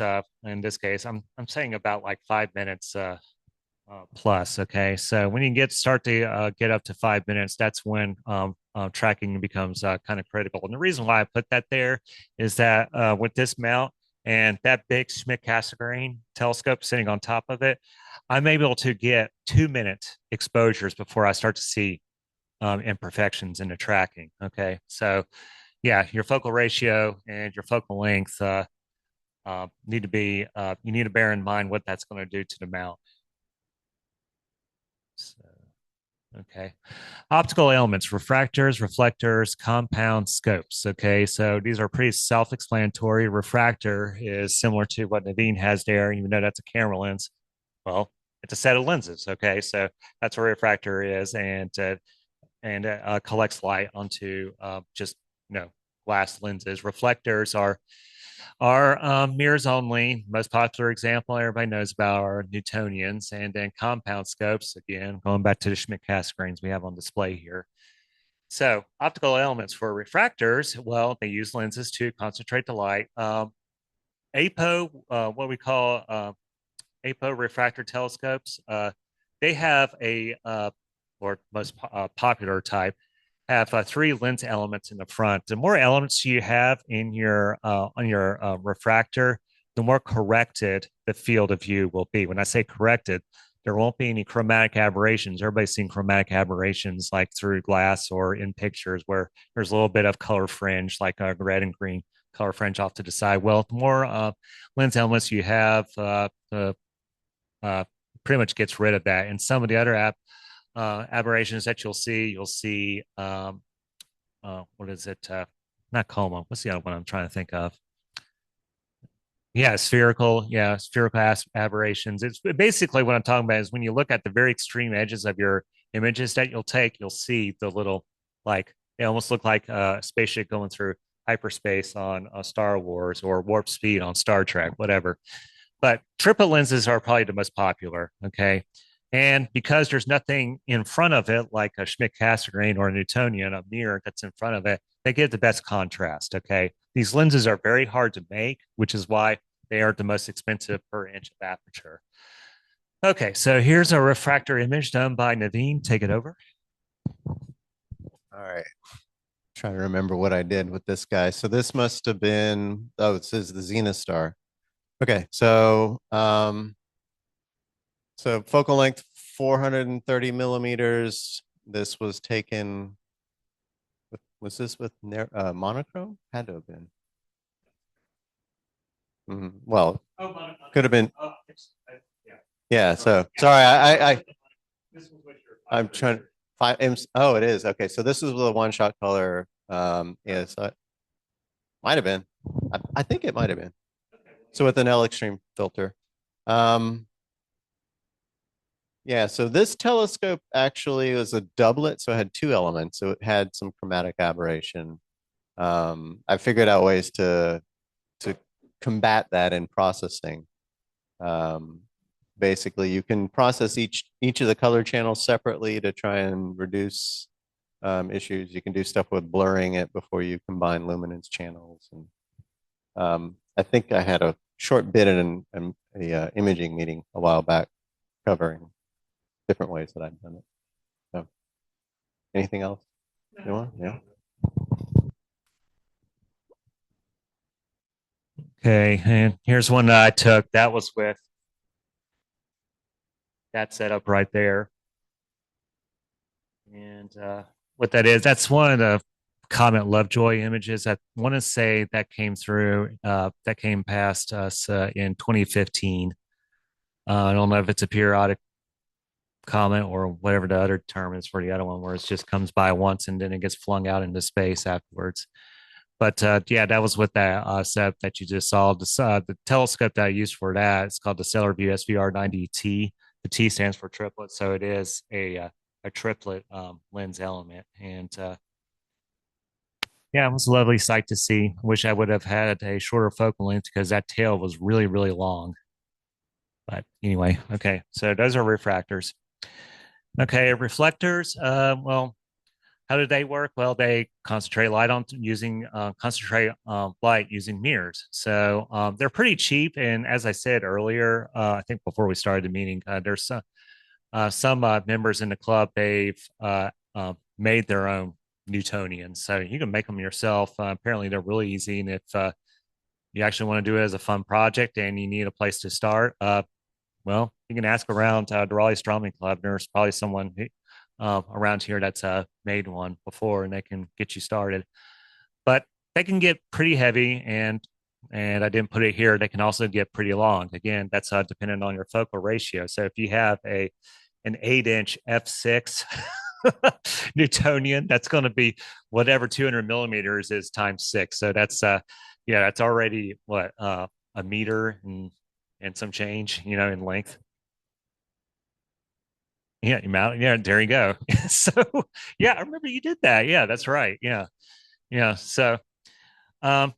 case, I'm saying about like 5 minutes plus. Okay, so when you start to get up to 5 minutes, that's when tracking becomes kind of critical. And the reason why I put that there is that with this mount and that big Schmidt-Cassegrain telescope sitting on top of it, I'm able to get 2-minute exposures before I start to see imperfections in the tracking. Okay, so yeah, your focal ratio and your focal length need to be you need to bear in mind what that's going to do to the mount. So, okay. Optical elements, refractors, reflectors, compound scopes. Okay. So these are pretty self explanatory. Refractor is similar to what Naveen has there, even though that's a camera lens. Well, it's a set of lenses. Okay. So that's what a refractor is. And collects light onto just, glass lenses. Reflectors are mirrors only. Most popular example everybody knows about are Newtonians, and then compound scopes. Again, going back to the Schmidt-Cassegrains we have on display here. So optical elements for refractors, well, they use lenses to concentrate the light. APO, what we call APO refractor telescopes, they have or most popular type, have 3 lens elements in the front. The more elements you have in your on your refractor, the more corrected the field of view will be. When I say corrected, there won't be any chromatic aberrations. Everybody's seen chromatic aberrations like through glass or in pictures where there's a little bit of color fringe, like a red and green color fringe off to the side. Well, the more lens elements you have, pretty much gets rid of that. And some of the other aberrations that you'll see what is it, not coma, what's the other one I'm trying to think of? Spherical aberrations. It's basically what I'm talking about is when you look at the very extreme edges of your images that you'll see the little, like, they almost look like a spaceship going through hyperspace on Star Wars or warp speed on Star Trek, whatever. But triplet lenses are probably the most popular. Okay. And because there's nothing in front of it, like a Schmidt-Cassegrain or a Newtonian, a mirror that's in front of it, they give the best contrast. Okay. These lenses are very hard to make, which is why they are the most expensive per inch of aperture. Okay. So here's a refractor image done by Naveen. Take it over. All right. Trying to remember what I did with this guy. So this must have been, it says the Zenith star. Okay. So, so focal length 430 millimeters. This was taken was this with monochrome? Had to have been. Well, could have been. Yeah. So sorry, I'm trying to find. Oh, it is. Okay. So this is with a one-shot color. Yeah. So it might have been. I think it might have been. So with an L extreme filter. Yeah, so this telescope actually was a doublet, so it had 2 elements. So it had some chromatic aberration. I figured out ways to combat that in processing. Basically, you can process each of the color channels separately to try and reduce issues. You can do stuff with blurring it before you combine luminance channels. And I think I had a short bit in a imaging meeting a while back covering different ways that I've done it. So, anything else? You want? Yeah. Okay, and here's one that I took. That was with that setup right there. And what that is, that's one of the Comet Lovejoy images. I want to say that came through, that came past us in 2015. I don't know if it's a periodic comet or whatever the other term is for the other one, where it just comes by once and then it gets flung out into space afterwards. But yeah, that was with that setup that you just saw. The telescope that I used for that, it's called the Stellarvue SVR90T. The T stands for triplet, so it is a triplet lens element. And yeah, it was a lovely sight to see. Wish I would have had a shorter focal length because that tail was really, really long. But anyway, okay, so those are refractors. Okay, reflectors. Well, how do they work? Well, they concentrate light on using concentrate light using mirrors. So they're pretty cheap. And as I said earlier, I think before we started the meeting, there's some members in the club. They've made their own Newtonians, so you can make them yourself. Apparently, they're really easy. And if you actually want to do it as a fun project and you need a place to start, well, you can ask around the Raleigh Astronomy Club. There's probably someone around here that's made one before, and they can get you started. But they can get pretty heavy, and I didn't put it here. They can also get pretty long. Again, that's dependent on your focal ratio. So if you have an 8-inch f6 Newtonian, that's going to be whatever 200 millimeters is times 6. So that's yeah, that's already what a meter and some change, in length. Yeah, you mount. Yeah, there you go. So, yeah, I remember you did that. Yeah, that's right. Yeah, yeah. So, um,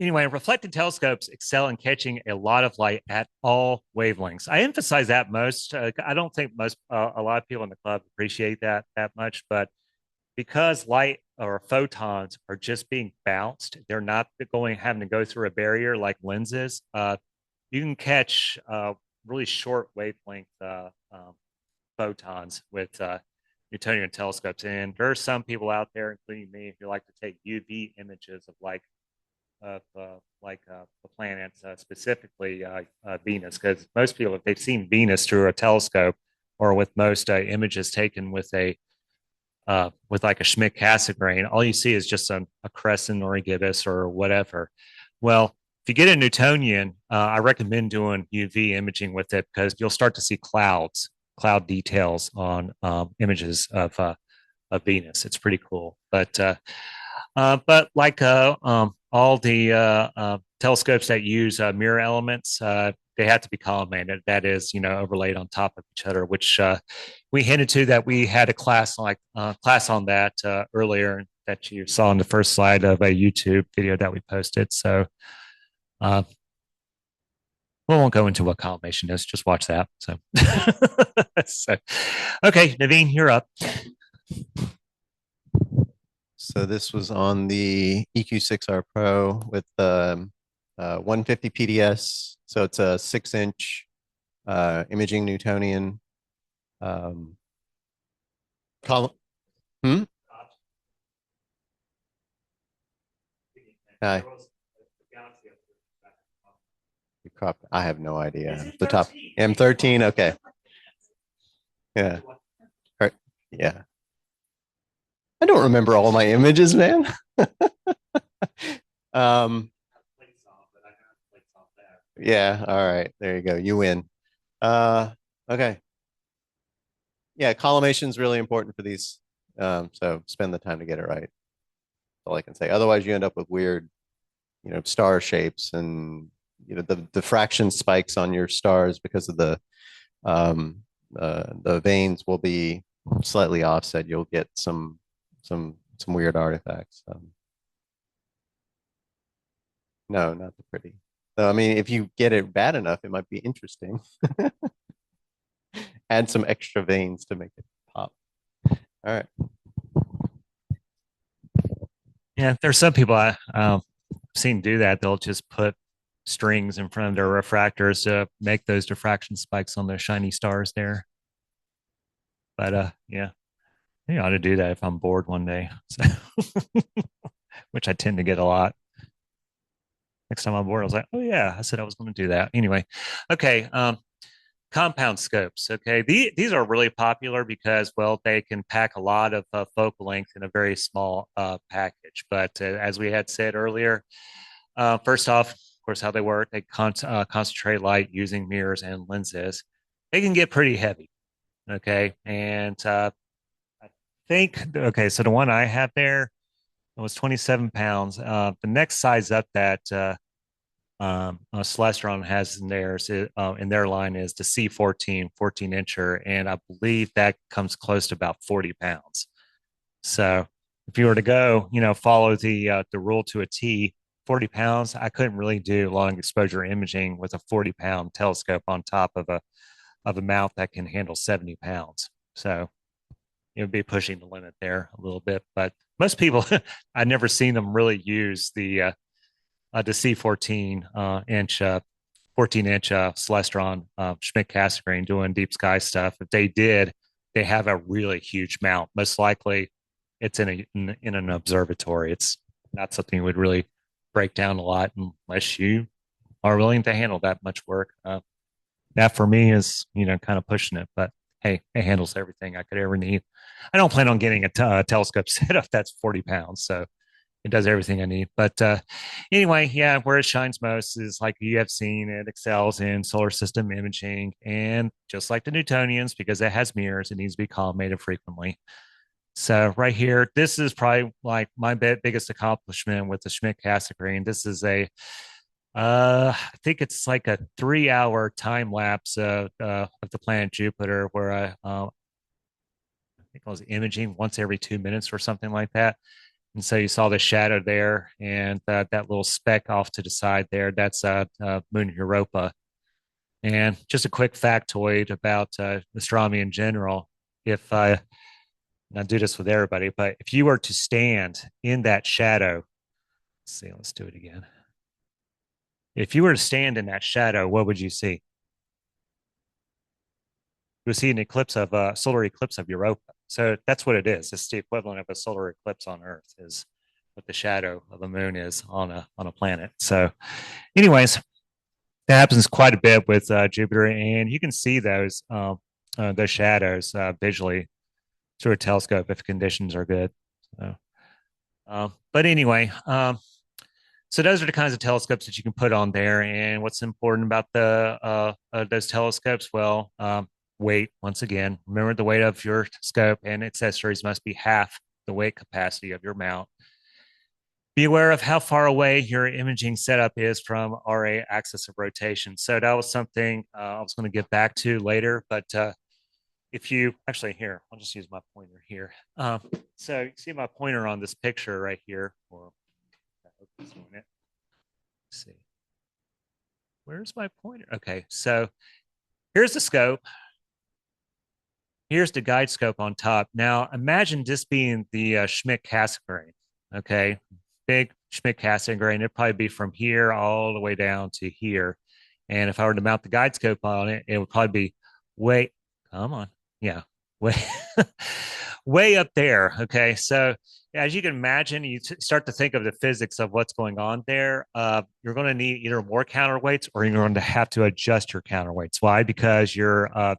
anyway, reflected telescopes excel in catching a lot of light at all wavelengths. I emphasize that most. I don't think a lot of people in the club appreciate that much, but because light or photons are just being bounced, they're not having to go through a barrier like lenses. You can catch really short wavelength photons with Newtonian telescopes. And there are some people out there, including me, who like to take UV images of the planets, specifically Venus, because most people, if they've seen Venus through a telescope or with most images taken with like a Schmidt-Cassegrain, all you see is just a crescent or a gibbous or whatever. Well, if you get a Newtonian, I recommend doing UV imaging with it because you'll start to see cloud details on images of Venus. It's pretty cool. But like all the telescopes that use mirror elements, they have to be collimated. That is, overlaid on top of each other, which we hinted to that we had a class on that earlier that you saw on the first slide of a YouTube video that we posted. So we won't go into what collimation is. Just watch that. So, so okay, Naveen, you're up. So this was on the EQ6R Pro with 150 PDS. So it's a 6-inch imaging Newtonian. I have no idea. The top M13. Okay. Yeah. Right. Yeah. I don't remember all my images, man. Yeah. All right. There you go. You win. Okay. Yeah. Collimation is really important for these. So spend the time to get it right. That's all I can say. Otherwise, you end up with weird, star shapes and the diffraction spikes on your stars because of the veins will be slightly offset. You'll get some weird artifacts. No, not the pretty. So, I mean, if you get it bad enough, it might be interesting. Add some extra veins to make it pop. All right. Yeah, there's some people I've seen do that. They'll just put strings in front of their refractors to make those diffraction spikes on their shiny stars there. But yeah, I ought to do that if I'm bored one day. So which I tend to get a lot. Next time I'm bored, I was like, oh yeah, I said I was going to do that. Anyway, okay. compound scopes. Okay, these are really popular because, well, they can pack a lot of focal length in a very small package. But as we had said earlier, first off, of course, how they work, they concentrate light using mirrors and lenses. They can get pretty heavy. Okay, and I think okay, so the one I have there was 27 pounds. The next size up that Celestron has in their line is the C14 14 incher, and I believe that comes close to about 40 pounds. So if you were to go, follow the rule to a T, 40 pounds, I couldn't really do long exposure imaging with a 40-pound telescope on top of a mount that can handle 70 pounds. So it would be pushing the limit there a little bit. But most people, I've never seen them really use the C14 inch 14-inch Celestron Schmidt-Cassegrain doing deep sky stuff. If they did, they have a really huge mount. Most likely, it's in an observatory. It's not something you would really break down a lot unless you are willing to handle that much work. That for me is kind of pushing it, but hey, it handles everything I could ever need. I don't plan on getting a telescope set up that's 40 pounds, so it does everything I need. But anyway, yeah, where it shines most is like you have seen, it excels in solar system imaging. And just like the Newtonians, because it has mirrors, it needs to be collimated frequently. So right here, this is probably like my biggest accomplishment with the Schmidt-Cassegrain. This is I think it's like a 3-hour time lapse of the planet Jupiter, where I think I was imaging once every 2 minutes or something like that. And so you saw the shadow there, and that little speck off to the side there, that's Moon Europa. And just a quick factoid about astronomy in general. If I do this with everybody, but if you were to stand in that shadow, let's do it again. If you were to stand in that shadow, what would you see? You would see an eclipse of solar eclipse of Europa. So that's what it is. It's the equivalent of a solar eclipse on Earth, is what the shadow of the moon is on a planet. So, anyways, that happens quite a bit with Jupiter, and you can see those shadows visually through a telescope if conditions are good. So, but anyway, so those are the kinds of telescopes that you can put on there. And what's important about those telescopes? Well, weight. Once again, remember the weight of your scope and accessories must be half the weight capacity of your mount. Be aware of how far away your imaging setup is from RA axis of rotation. So that was something I was going to get back to later, but if you actually here, I'll just use my pointer here. So you see my pointer on this picture right here, or let's see, where's my pointer? Okay, so here's the scope. Here's the guide scope on top. Now imagine this being the Schmidt-Cassegrain. Okay, big Schmidt-Cassegrain. It'd probably be from here all the way down to here. And if I were to mount the guide scope on it, it would probably be way, come on, yeah, way, way up there. Okay, so as you can imagine, you start to think of the physics of what's going on there. You're going to need either more counterweights, or you're going to have to adjust your counterweights. Why? Because your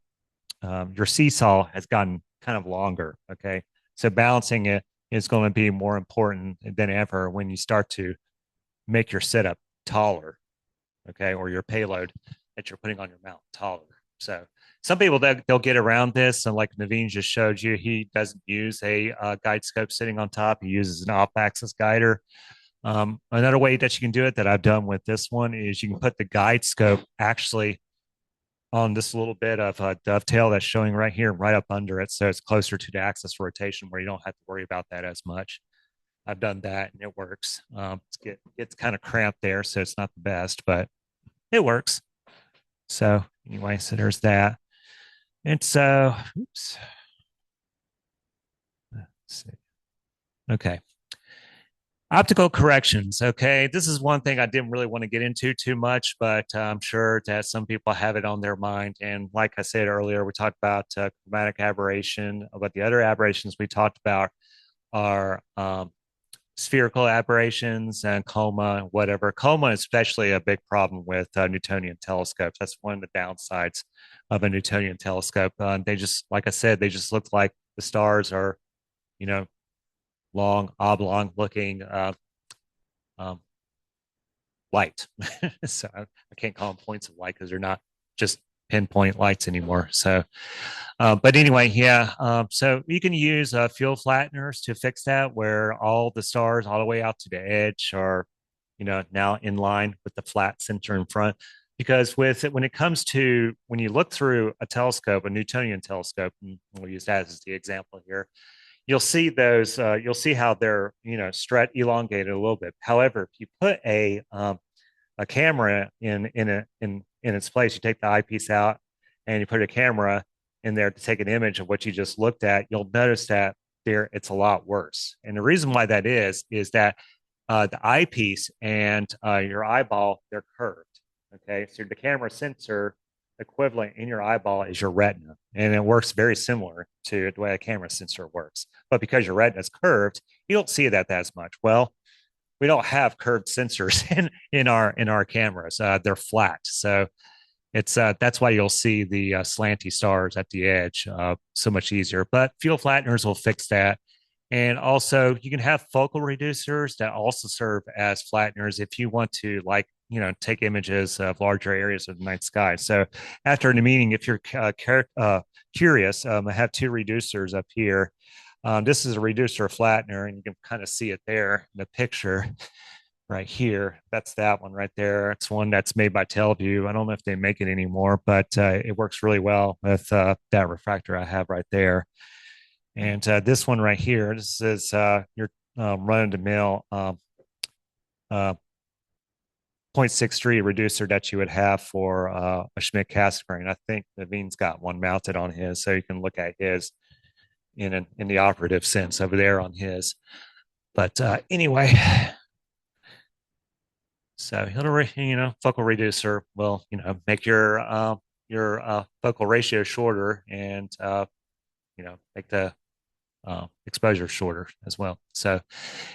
seesaw has gotten kind of longer. Okay, so balancing it is going to be more important than ever when you start to make your setup taller. Okay, or your payload that you're putting on your mount taller. So some people, they'll get around this, and like Naveen just showed you, he doesn't use a guide scope sitting on top. He uses an off-axis guider. Another way that you can do it that I've done with this one is you can put the guide scope actually on this little bit of a dovetail that's showing right here, right up under it, so it's closer to the axis rotation where you don't have to worry about that as much. I've done that and it works. It's kind of cramped there, so it's not the best, but it works. So anyway, so there's that. And so, oops. Let's see. Okay. Optical corrections. Okay. This is one thing I didn't really want to get into too much, but I'm sure that some people have it on their mind. And like I said earlier, we talked about chromatic aberration, but the other aberrations we talked about are spherical aberrations and coma, whatever. Coma is especially a big problem with Newtonian telescopes. That's one of the downsides of a Newtonian telescope. They just, like I said, they just look like the stars are, you know, long, oblong looking um, light. So I can't call them points of light because they're not just pinpoint lights anymore. So, but anyway, yeah. So you can use field flatteners to fix that, where all the stars all the way out to the edge are, now in line with the flat center in front. Because with it, when it comes to when you look through a telescope, a Newtonian telescope, and we'll use that as the example here, you'll see those. You'll see how they're stretch elongated a little bit. However, if you put a camera in its place, you take the eyepiece out and you put a camera in there to take an image of what you just looked at, you'll notice that there it's a lot worse. And the reason why that is that the eyepiece and your eyeball, they're curved. Okay, so the camera sensor equivalent in your eyeball is your retina, and it works very similar to the way a camera sensor works. But because your retina is curved, you don't see that as much. Well, we don't have curved sensors in our cameras. They're flat, so it's that's why you'll see the slanty stars at the edge so much easier. But field flatteners will fix that. And also, you can have focal reducers that also serve as flatteners if you want to, like, take images of larger areas of the night sky. So, after the meeting, if you're curious, I have two reducers up here. This is a reducer flattener, and you can kind of see it there in the picture right here. That's that one right there. It's one that's made by Teleview. I don't know if they make it anymore, but it works really well with that refractor I have right there. And this one right here, this is your run-of-the-mill uh, 0.63 reducer that you would have for a Schmidt Cassegrain. I think Naveen's got one mounted on his, so you can look at his in the operative sense over there on his. But anyway, so focal reducer will make your focal ratio shorter and make the exposure shorter as well. So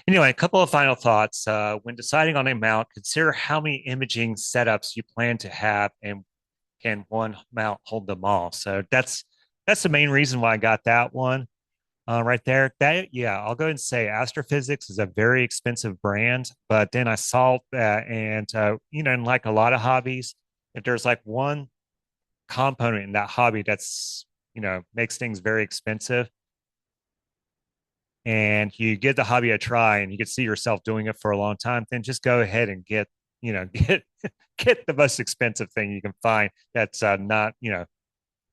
anyway, a couple of final thoughts. When deciding on a mount, consider how many imaging setups you plan to have, and can one mount hold them all. So that's the main reason why I got that one right there. I'll go ahead and say Astrophysics is a very expensive brand, but then I saw that, and in like a lot of hobbies, if there's like one component in that hobby that's makes things very expensive, and you give the hobby a try and you can see yourself doing it for a long time, then just go ahead and get get the most expensive thing you can find that's not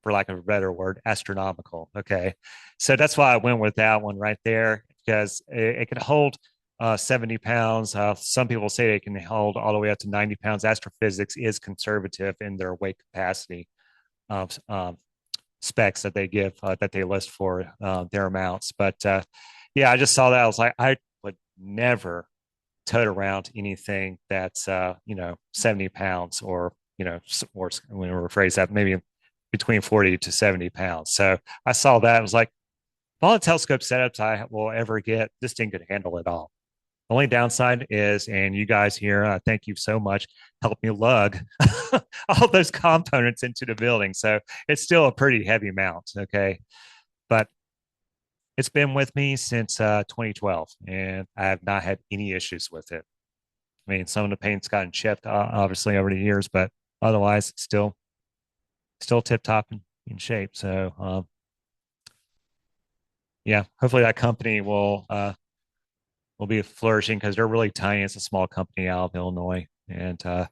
for lack of a better word, astronomical. Okay. So that's why I went with that one right there, because it can hold 70 pounds. Some people say it can hold all the way up to 90 pounds. Astrophysics is conservative in their weight capacity specs that they give, that they list for their amounts. But yeah, I just saw that. I was like, I would never tote around anything that's 70 pounds, or or when we rephrase that, maybe between 40 to 70 pounds. So I saw that. I was like, all the telescope setups I will ever get, this thing could handle it all. The only downside is, and you guys here, thank you so much, help me lug all those components into the building. So it's still a pretty heavy mount. Okay. But it's been with me since 2012, and I have not had any issues with it. I mean, some of the paint's gotten chipped, obviously, over the years, but otherwise, it's still tip top in shape. So, yeah, hopefully that company will be flourishing, because they're really tiny. It's a small company out of Illinois, and I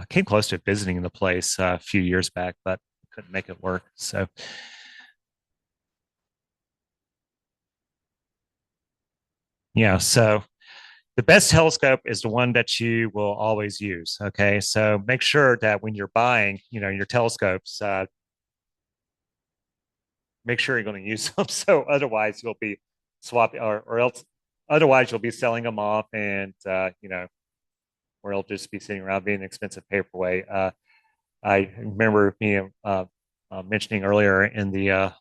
came close to visiting the place a few years back, but couldn't make it work. So, yeah, so the best telescope is the one that you will always use. Okay, so make sure that when you're buying, your telescopes, make sure you're going to use them. So otherwise, you'll be swapping, or else otherwise you'll be selling them off, and or it'll just be sitting around being an expensive paperweight. I remember being mentioning earlier in the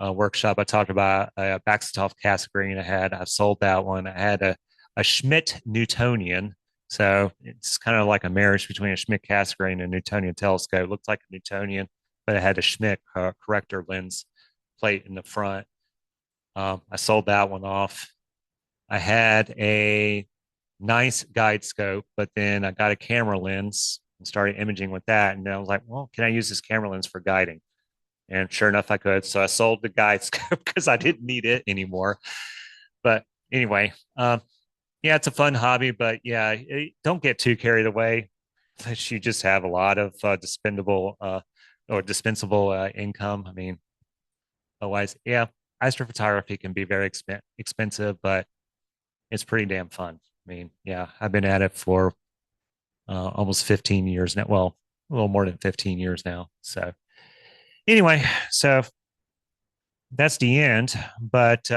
workshop, I talked about a Baxtov Cassegrain I've sold that one. I had a Schmidt Newtonian. So it's kind of like a marriage between a Schmidt Cassegrain and a Newtonian telescope. It looked like a Newtonian, but it had a Schmidt corrector lens plate in the front. I sold that one off. I had a nice guide scope, but then I got a camera lens and started imaging with that. And then I was like, well, can I use this camera lens for guiding? And sure enough, I could. So I sold the guide scope because I didn't need it anymore. But anyway, yeah, it's a fun hobby, but yeah, don't get too carried away. You just have a lot of dispensable income. I mean, otherwise, yeah, astrophotography can be very expensive, but it's pretty damn fun. I mean, yeah, I've been at it for almost 15 years now. Well, a little more than 15 years now. So anyway, so that's the end. But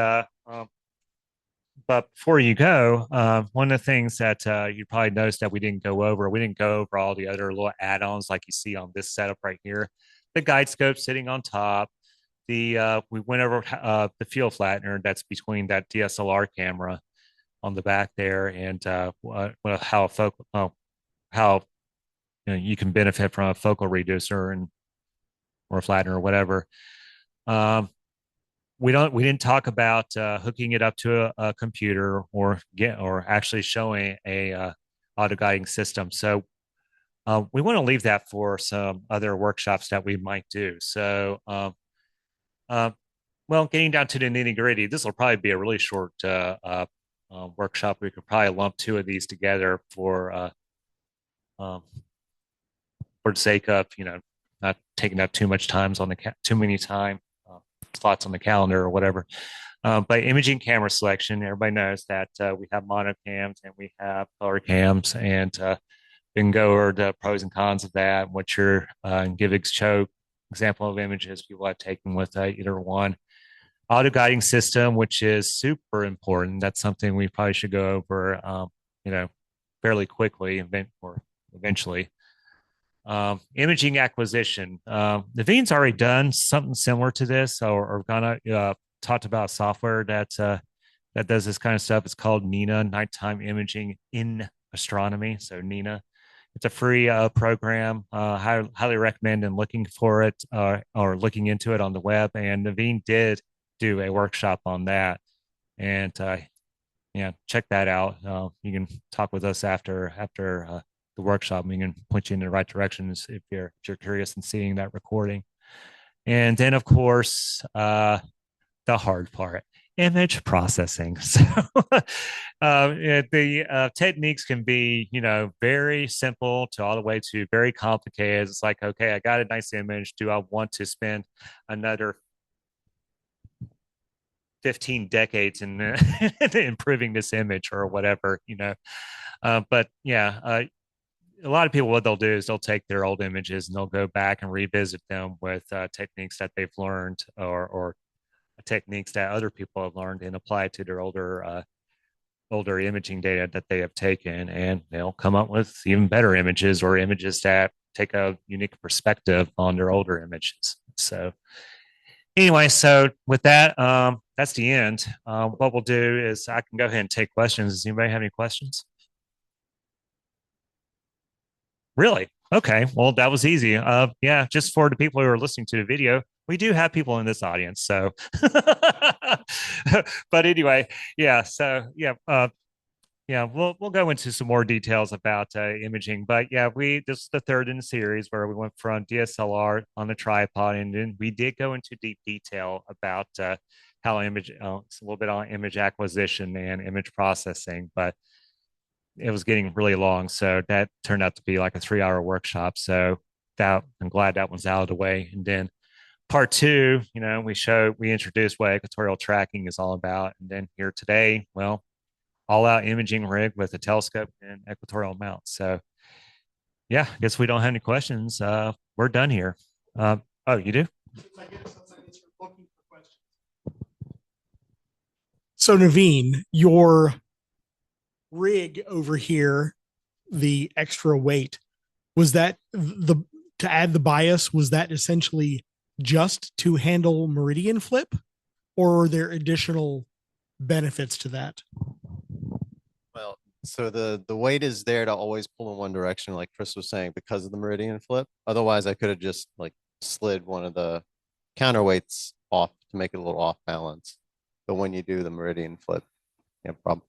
before you go, one of the things that you probably noticed that we didn't go over all the other little add-ons like you see on this setup right here. The guide scope sitting on top. We went over the field flattener that's between that DSLR camera on the back there, and how you can benefit from a focal reducer or a flattener or whatever. We didn't talk about hooking it up to a computer or actually showing a auto guiding system. So we want to leave that for some other workshops that we might do. So well, getting down to the nitty gritty, this will probably be a really short workshop. We could probably lump two of these together for the sake of not taking up too much time on too many slots on the calendar or whatever. But imaging camera selection, everybody knows that we have monocams and we have color cams, and we can go over the pros and cons of that. What your give example of images people have taken with either one. Auto guiding system, which is super important. That's something we probably should go over, fairly quickly or eventually. Imaging acquisition. Naveen's already done something similar to this, or gonna talked about software that does this kind of stuff. It's called NINA, Nighttime Imaging in Astronomy. So NINA, it's a free program. Highly recommend and looking for it or looking into it on the web. And Naveen did do a workshop on that, and check that out. You can talk with us after the workshop. We can point you in the right directions if you're curious in seeing that recording. And then, of course, the hard part, image processing. So the techniques can be, very simple to all the way to very complicated. It's like, okay, I got a nice image. Do I want to spend another 15 decades in improving this image or whatever, but yeah, a lot of people, what they'll do is they'll take their old images and they'll go back and revisit them with techniques that they've learned or techniques that other people have learned and apply it to their older imaging data that they have taken, and they'll come up with even better images or images that take a unique perspective on their older images. So anyway, so with that, that's the end. What we'll do is I can go ahead and take questions. Does anybody have any questions? Really? Okay. Well, that was easy. Yeah, just for the people who are listening to the video, we do have people in this audience. So, but anyway, yeah. So yeah, we'll go into some more details about imaging. But yeah, this is the third in the series where we went from DSLR on the tripod, and then we did go into deep detail about how it's a little bit on image acquisition and image processing, but it was getting really long, so that turned out to be like a 3-hour workshop. So I'm glad that one's out of the way. And then part two, we introduced what equatorial tracking is all about, and then here today, well, all out imaging rig with a telescope and equatorial mount. So yeah, I guess we don't have any questions. We're done here. Oh, you do? So Naveen, your rig over here, the extra weight, was that to add the bias, was that essentially just to handle meridian flip, or are there additional benefits to that? Well, so the weight is there to always pull in one direction, like Chris was saying, because of the meridian flip. Otherwise, I could have just like slid one of the counterweights off to make it a little off balance. But when you do the meridian flip, you have problem.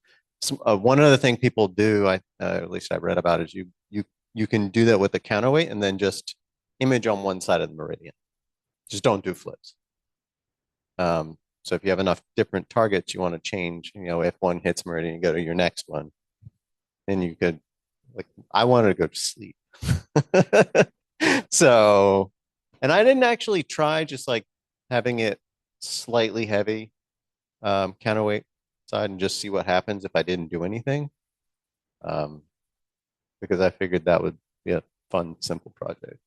One other thing people do, at least I read about, is you can do that with the counterweight and then just image on one side of the meridian. Just don't do flips. So if you have enough different targets you want to change, if one hits meridian, you go to your next one. Then you could, like, I wanted to go to sleep. So, and I didn't actually try just like having it slightly heavy counterweight side and just see what happens if I didn't do anything. Because I figured that would be a fun, simple project.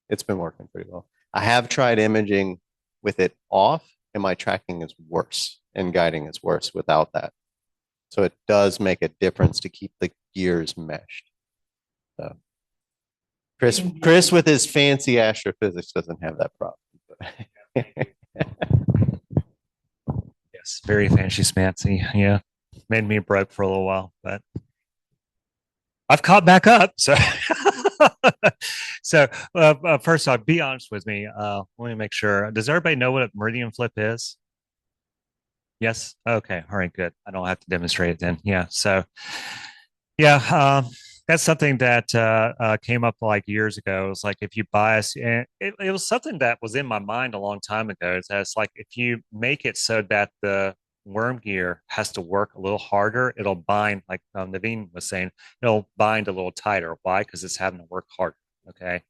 It's been working pretty well. I have tried imaging with it off, and my tracking is worse and guiding is worse without that. So it does make a difference to keep the gears meshed. So Chris with his fancy astrophysics doesn't have that problem. Yes, very fancy. Yeah, made me broke for a little while, but I've caught back up. So, first off, be honest with me. Let me make sure. Does everybody know what a meridian flip is? Yes. Okay. All right. Good. I don't have to demonstrate it then. Yeah. So, yeah, that's something that came up like years ago. It was like if you bias, and it was something that was in my mind a long time ago. It's like if you make it so that the worm gear has to work a little harder, it'll bind, like Naveen was saying, it'll bind a little tighter. Why? Because it's having to work harder. Okay.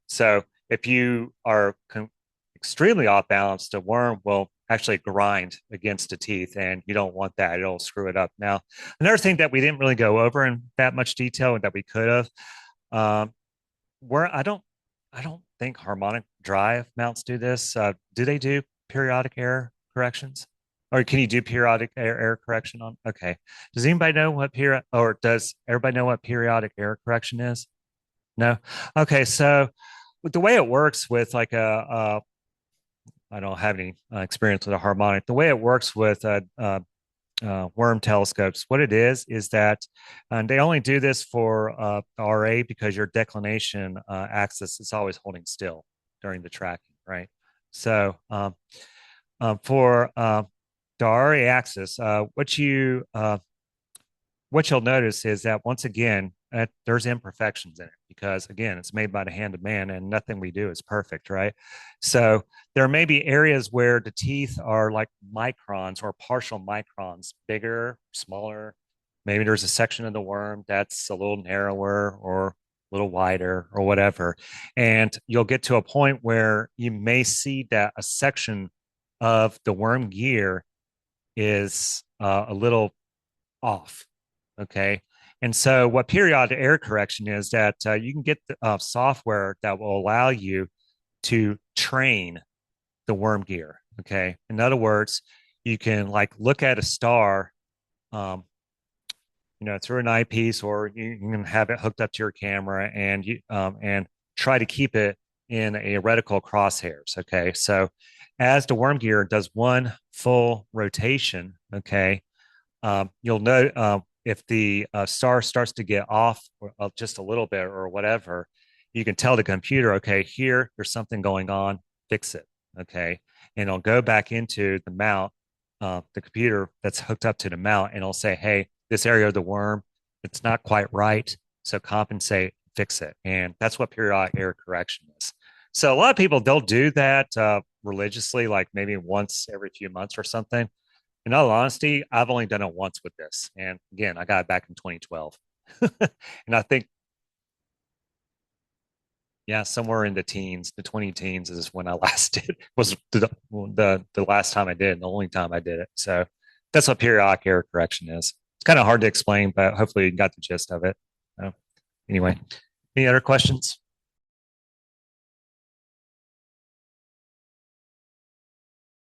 So if you are extremely off balance, the worm will actually grind against the teeth, and you don't want that. It'll screw it up. Now, another thing that we didn't really go over in that much detail and that we could have, where I don't think harmonic drive mounts do this. Do they do periodic error corrections? Or can you do periodic error correction on? Okay. Does anybody know what or does everybody know what periodic error correction is? No. Okay. So with the way it works with like I don't have any experience with a harmonic. The way it works with worm telescopes, what it is that they only do this for RA because your declination axis is always holding still during the tracking, right? So for the RA axis, what you'll notice is that once again, there's imperfections in it because again, it's made by the hand of man and nothing we do is perfect, right? So there may be areas where the teeth are like microns or partial microns, bigger, smaller. Maybe there's a section of the worm that's a little narrower or a little wider or whatever. And you'll get to a point where you may see that a section of the worm gear is a little off. Okay. And so, what periodic error correction is that you can get software that will allow you to train the worm gear. Okay. In other words, you can like look at a star, through an eyepiece, or you can have it hooked up to your camera and try to keep it in a reticle crosshairs. Okay. So, as the worm gear does one full rotation, okay, you'll know if the star starts to get off just a little bit or whatever, you can tell the computer, okay, there's something going on, fix it, okay? And it'll go back into the mount, the computer that's hooked up to the mount, and it'll say, hey, this area of the worm, it's not quite right, so compensate, fix it. And that's what periodic error correction is. So a lot of people, they'll do that religiously, like maybe once every few months or something. In all honesty, I've only done it once with this. And again, I got it back in 2012. And I think, yeah, somewhere in the teens, the 20 teens is when I last did, was the last time I did, and the only time I did it. So that's what periodic error correction is. It's kind of hard to explain, but hopefully you got the gist of it. So, anyway, any other questions?